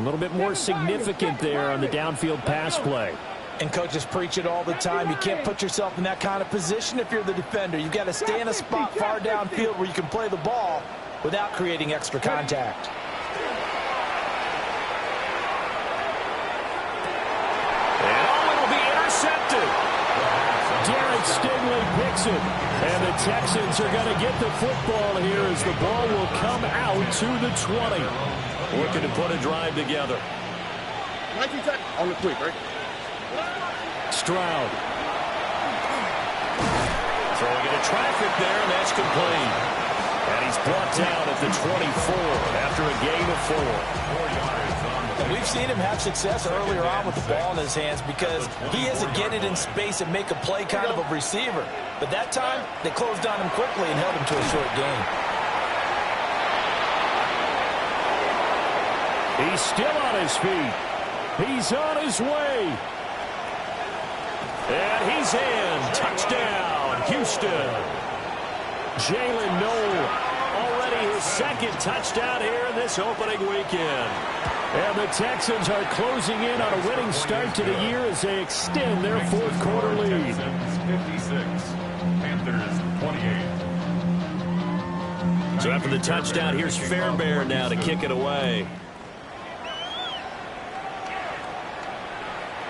little bit more significant there on the downfield pass play. And coaches preach it all the time. You can't put yourself in that kind of position if you're the defender. You've got to stay in a spot far downfield where you can play the ball without creating extra contact. Derek Stingley picks it, and the Texans are going to get the football here as the ball will come out to the 20. Looking to put a drive together. 19 on the quick, right? Stroud. Throwing into traffic there, and that's complete. And he's brought down at the 24 after a gain of 4. 4 yards on the And we've seen him have success earlier on with the ball in his hands because he has to get it in space and make a play kind of a receiver. But that time, they closed on him quickly and held him to a short gain. He's still on his feet. He's on his way. And he's in. Touchdown, Houston. Jalen Noel, already his second touchdown here in this opening weekend. And the Texans are closing in on a winning start to the year as they extend their fourth quarter lead. 56, Panthers 28. So after the touchdown, here's Fairbairn now to kick it away.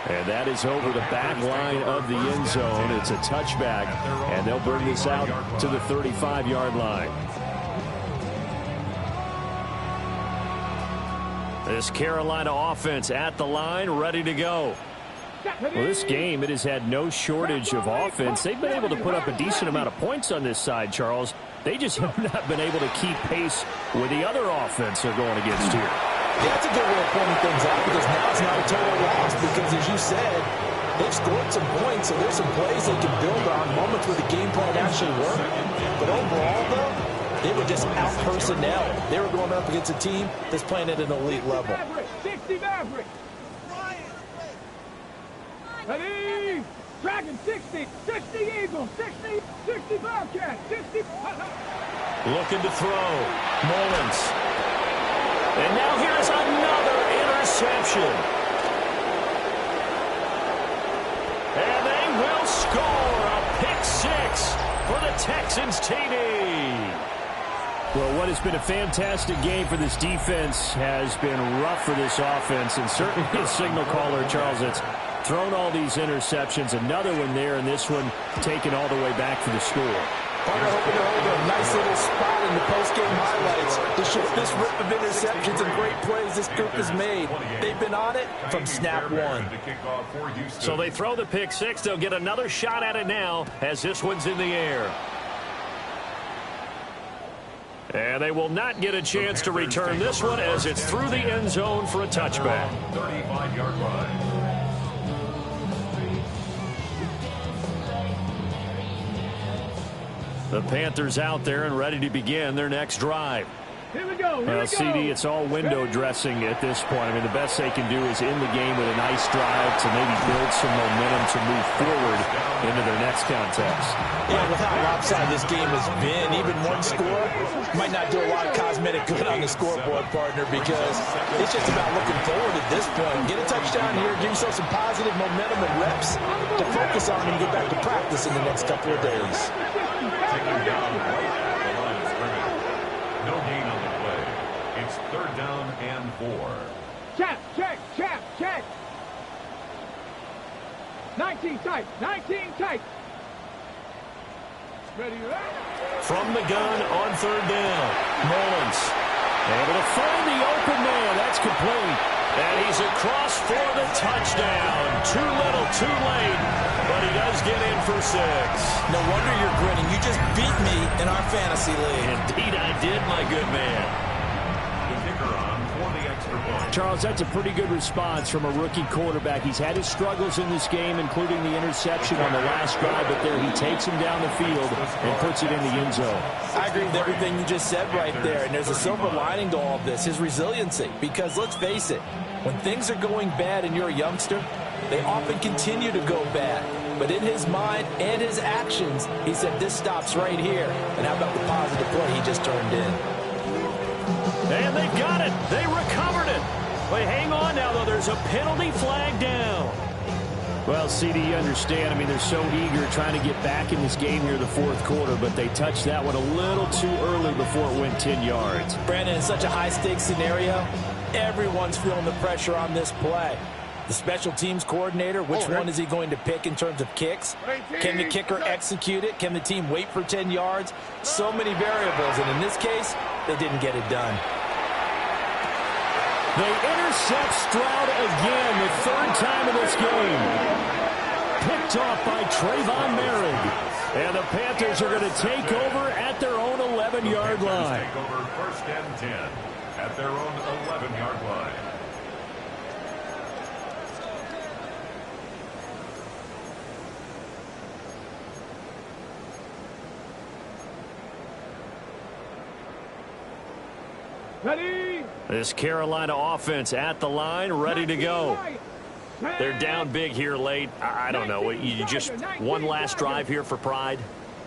And that is over the back line of the end zone. It's a touchback, and they'll bring this out to the 35-yard line. This Carolina offense at the line, ready to go. Well, this game, it has had no shortage of offense. They've been able to put up a decent amount of points on this side, Charles. They just have not been able to keep pace with the other offense they're going against here. Yeah, that's a good way of pointing things out because now it's not a total loss because, as you said, they've scored some points, so there's some plays they can build on, moments where the game plan actually worked. But overall, though, they were just out-personnel. They were going up against a team that's playing at an elite level. 60 Maverick. Ready? Dragon 60. 60 Eagle. 60 Bobcat. 60. Looking to throw. Mullins. And now here's another interception. And they will score a pick six for the Texans TD. Well, what has been a fantastic game for this defense has been rough for this offense, and certainly the signal caller, Charles, it's thrown all these interceptions. Another one there, and this one taken all the way back for the score. Partner hoping to hold a nice little spot in the post-game highlights to show this rip of interceptions and great plays this group has made. They've been on it from snap one. So they throw the pick six. They'll get another shot at it now as this one's in the air. And they will not get a chance to return this one as it's through the end zone for a touchback. 35-yard line. The Panthers out there and ready to begin their next drive. Here we go. Here we go. CD, it's all window dressing at this point. I mean, the best they can do is in the game with a nice drive to maybe build some momentum to move forward into their next contest. Yeah, with how lopsided this game has been, even one score might not do a lot of cosmetic good on the scoreboard, partner, because it's just about looking forward at this point. Get a touchdown here, give yourself some positive momentum and reps to focus on and get back to practice in the next couple of days. Taken down right at the line of scrimmage. No gain on the play. It's 3rd down and 4. Check. 19 tight. 19 tight. Ready, From the gun on 3rd down. Mullins able to find the open man. That's complete. And he's across for the touchdown. Too little, too late. But he does get in for 6. No wonder you're grinning. You just beat me in our fantasy league. Indeed I did, my good man. The kicker on for the extra point. Charles, that's a pretty good response from a rookie quarterback. He's had his struggles in this game, including the interception on the last drive, but there he takes him down the field and puts it in the end zone. I agree with everything you just said right there, and there's a silver lining to all of this, his resiliency, because let's face it, when things are going bad and you're a youngster, they often continue to go bad. But in his mind and his actions, he said this stops right here. And how about the positive play he just turned in? And they've got it. They recovered it. But hang on now, though. There's a penalty flag down. Well, CD, you understand. I mean, they're so eager trying to get back in this game here in the 4th quarter, but they touched that one a little too early before it went 10 yards. Brandon, in such a high-stakes scenario, everyone's feeling the pressure on this play. The special teams coordinator, which one is he going to pick in terms of kicks? Can the kicker execute it? Can the team wait for 10 yards? So many variables, and in this case, they didn't get it done. They intercept Stroud again, the 3rd time in this game. Picked off by Trayvon Merrick. And the Panthers are going to take over at their own 11-yard line. Take over 1st and 10 at their own 11-yard line. Ready. This Carolina offense at the line, ready to go. They're down big here late. I don't know. You just one last drive here for pride.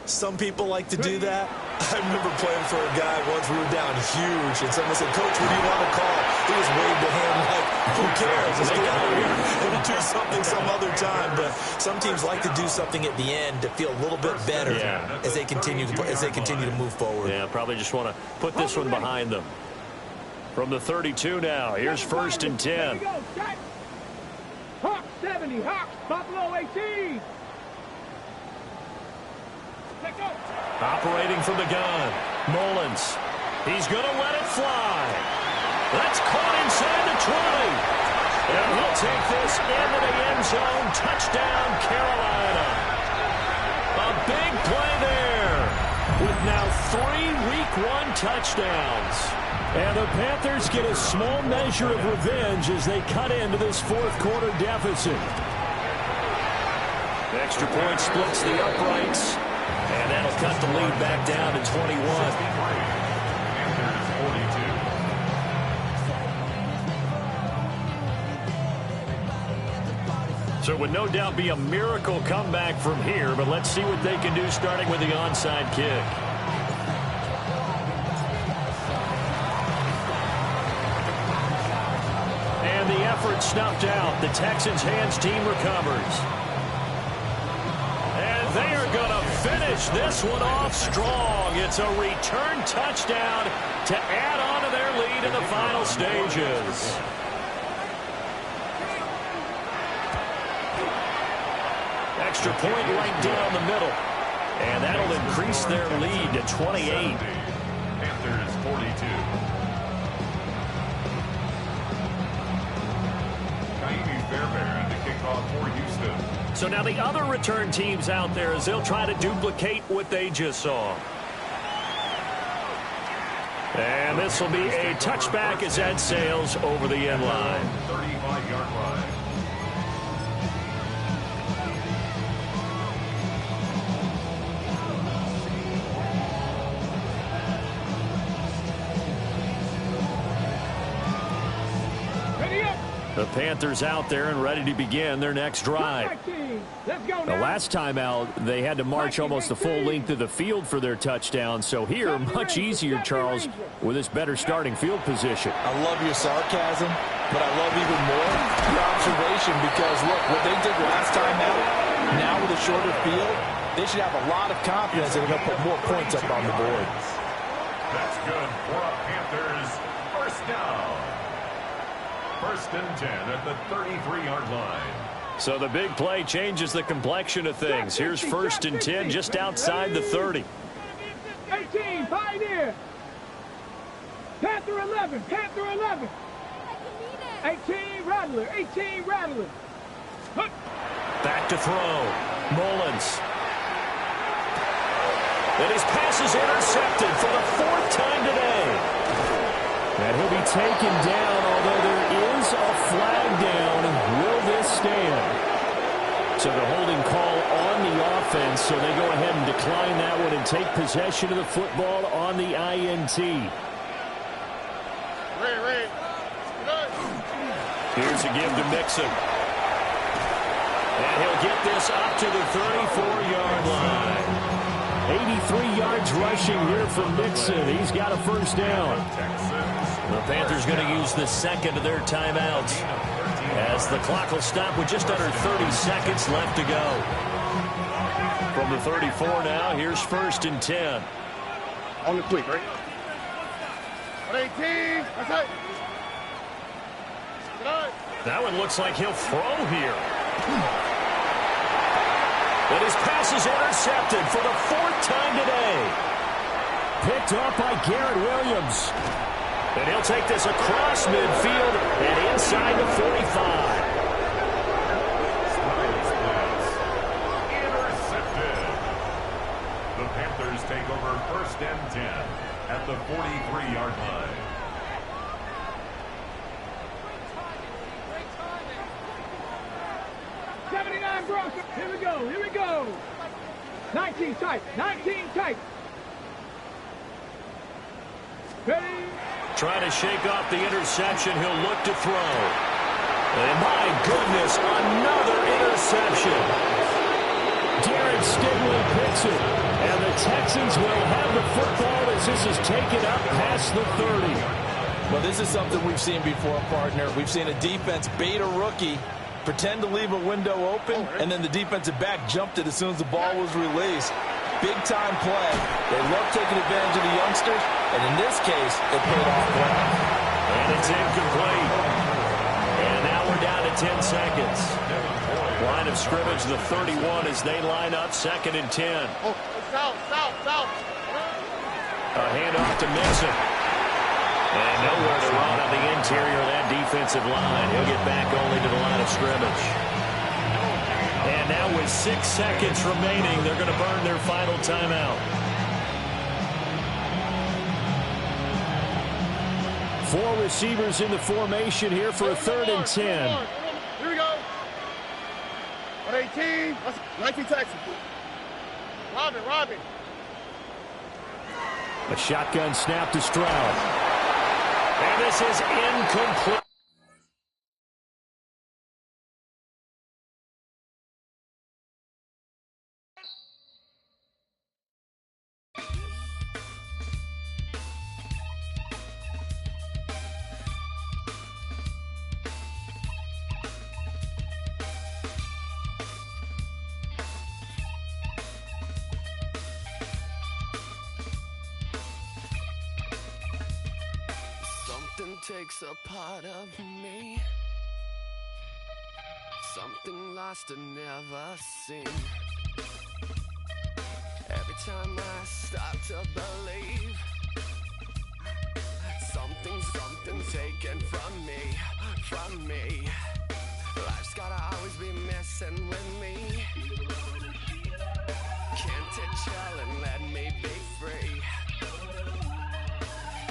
Some people like to do that. I remember playing for a guy once. We were down huge, and someone said, "Coach, what do you want to call?" He was waved a hand like, "Who cares? Let's get out of here and do something some other time." But some teams like to do something at the end to feel a little bit better as they continue to move forward. Yeah, probably just want to put this one behind them. From the 32 now, here's 1st and 10. Hawks 70, Hawks, Buffalo 18. Let's go. Operating from the gun, Mullins. He's going to let it fly. That's caught inside the 20. And he'll take this into the end zone. Touchdown, Carolina. A big play there with now 3 Week 1 touchdowns. And the Panthers get a small measure of revenge as they cut into this 4th quarter deficit. Extra point splits the uprights. And that'll cut the lead back down to 21. So it would no doubt be a miracle comeback from here, but let's see what they can do starting with the onside kick. And the effort snuffed out. The Texans' hands team recovers. And they are going to finish this one off strong. It's a return touchdown to add on to their lead in the final stages. Extra point right down the middle. And that'll increase their lead to 28. Panthers 42. Kaimi Fairbairn to kick off for Houston. So now the other return teams out there as they'll try to duplicate what they just saw. And this will be a touchback as that sails over the end line. 35-yard line. Ready up. The Panthers out there and ready to begin their next drive. Let's go The now. last time out, they had to march almost the full length of the field for their touchdown. So here, much easier, Charles, with this better starting field position. I love your sarcasm, but I love even more your observation because, look, what they did last time out, now with a shorter field, they should have a lot of confidence that they're going to put more points up on the board. That's good for a Panthers first down. First and 10 at the 33-yard line. So the big play changes the complexion of things. Here's first and 10 just outside the 30. 18, Pioneer. Panther 11, Panther 11. 18, Rattler, 18, Rattler. Hook. Back to throw. Mullins. And his pass is intercepted for the fourth time today. And he'll be taken down, although there is a flag down. Will this stand? So the holding call on the offense, so they go ahead and decline that one and take possession of the football on the INT. Ray. Here's a give to Mixon. And he'll get this up to the 34-yard line. 83 yards rushing here from Mixon. He's got a first down. The Panthers going to use the second of their timeouts as the clock will stop with just under 30 seconds left to go. From the 34 now, here's first and 10. On the quick, right? 18. That's it. That one looks like he'll throw here. And his pass is intercepted for the fourth time today. Picked up by Garrett Williams. And he'll take this across midfield and inside the 45. Intercepted. The Panthers take over first and 10 at the 43-yard line. Broncos. Here we go. 19 tight. Ready. Trying to shake off the interception. He'll look to throw. And my goodness, another interception. Derek Stingley picks it. And the Texans will have the football as this is taken up past the 30. Well, this is something we've seen before, partner. We've seen a defense bait a rookie, pretend to leave a window open, and then the defensive back jumped it as soon as the ball was released. Big-time play. They love taking advantage of the youngsters, and in this case, it paid off well. And it's incomplete. And now we're down to 10 seconds. Line of scrimmage, the 31, as they line up second and 10. Oh, south. A handoff to Mixon. And nowhere to run on the interior of that defensive line. He'll get back only to the line of scrimmage. And now with 6 seconds remaining, they're going to burn their final timeout. 4 receivers in the formation here for a third and 10. Here we go. 18. 19 Texas. Robin. A shotgun snap to Stroud. And this is incomplete. takes a part of me. Something lost and never seen. Every time I start to believe, something's taken from me. Life's gotta always be messing with me. Can't it chill and let me be free?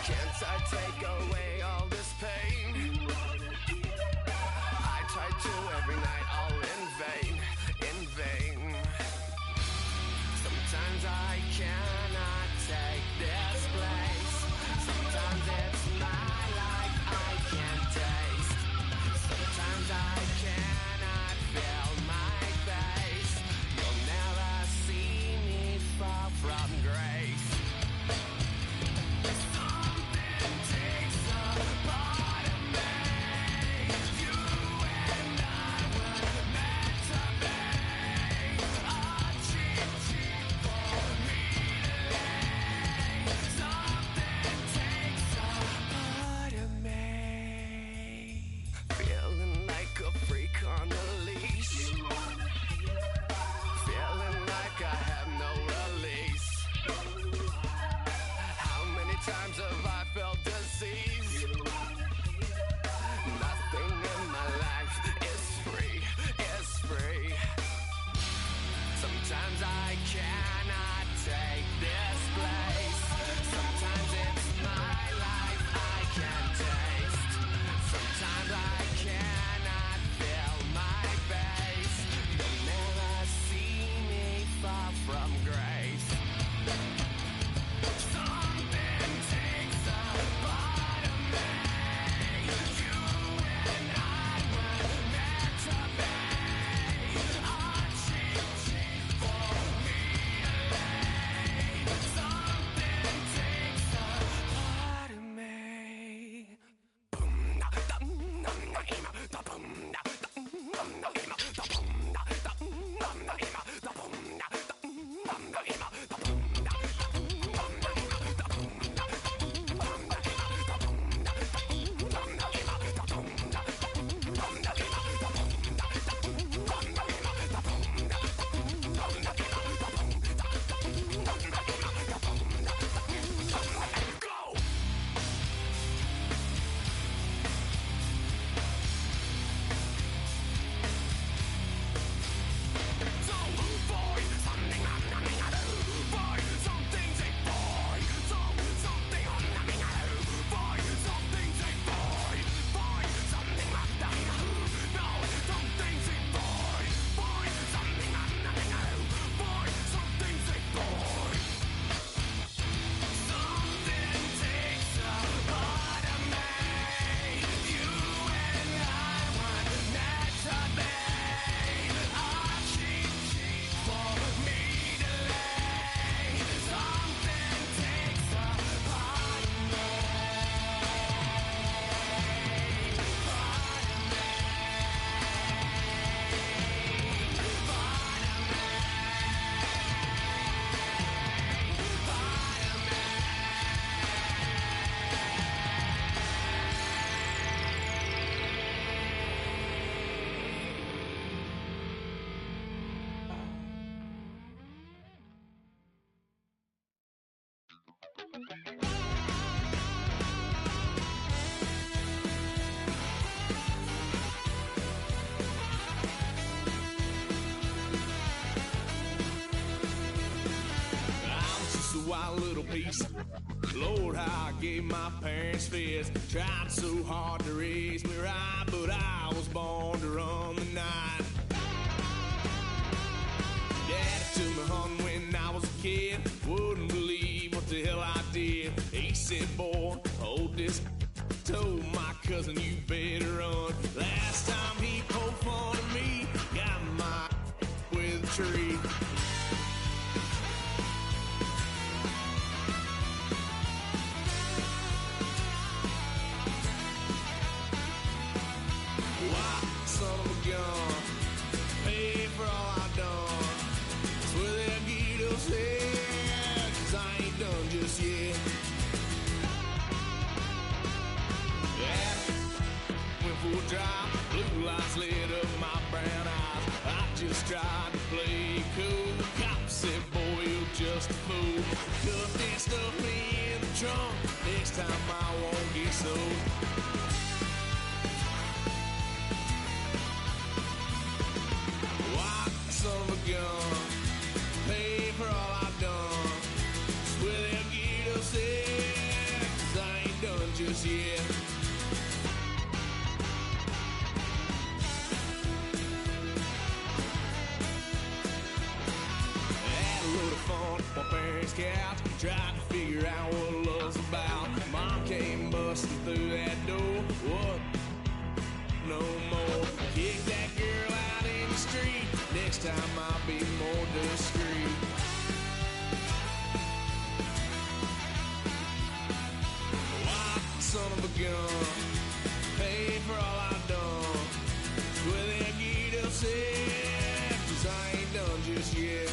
Can't I take away all this pain? I try to every night, all in vain. Sometimes I cannot take this place. Sometimes it's my life I can't taste. Sometimes I cannot feel my face. You'll never see me fall from grace. Something takes a part of me. You and I were meant to be. A cheap for me to lay. Something takes a part of me. Feeling like a freak on a leash. Feeling like I have no release. How many times have I felt disease? Nothing in my life is free. Sometimes I cannot take this place. Sometimes it's my life I can't taste. Sometimes I cannot feel my face. You'll never see me fall from grace. Something takes a part of me. You and I were meant to be. A cheap for me to lay. Something takes a part of me. Wild little piece. Lord, how I gave my parents fits. Tried so hard to raise me right, but I was born to run the night. Daddy took me home when I was a kid. Wouldn't believe what the hell I did. He said, boy, hold this. Told my cousin, you better run. Last time he poked fun at me, got my with a tree. Son of a gun, pay for all I done. That's where that Guido said, 'cause I ain't done just yet. just tried to play cool. Cop said, boy, you're just a fool. Cuffed and stuffed me in the trunk. Next time I won't get so. Why, son of a gun, pay for all I've done. Swear they'll get upset, 'cause I ain't done just yet. Fun on my parents' couch, tried to figure out what love's about. Mom came busting through that door. What? No more. Kick that girl out in the street. Next time I'll be more discreet. Why, son of a gun, pay for all I've done. Well, they'll get upset, 'cause I ain't done just yet.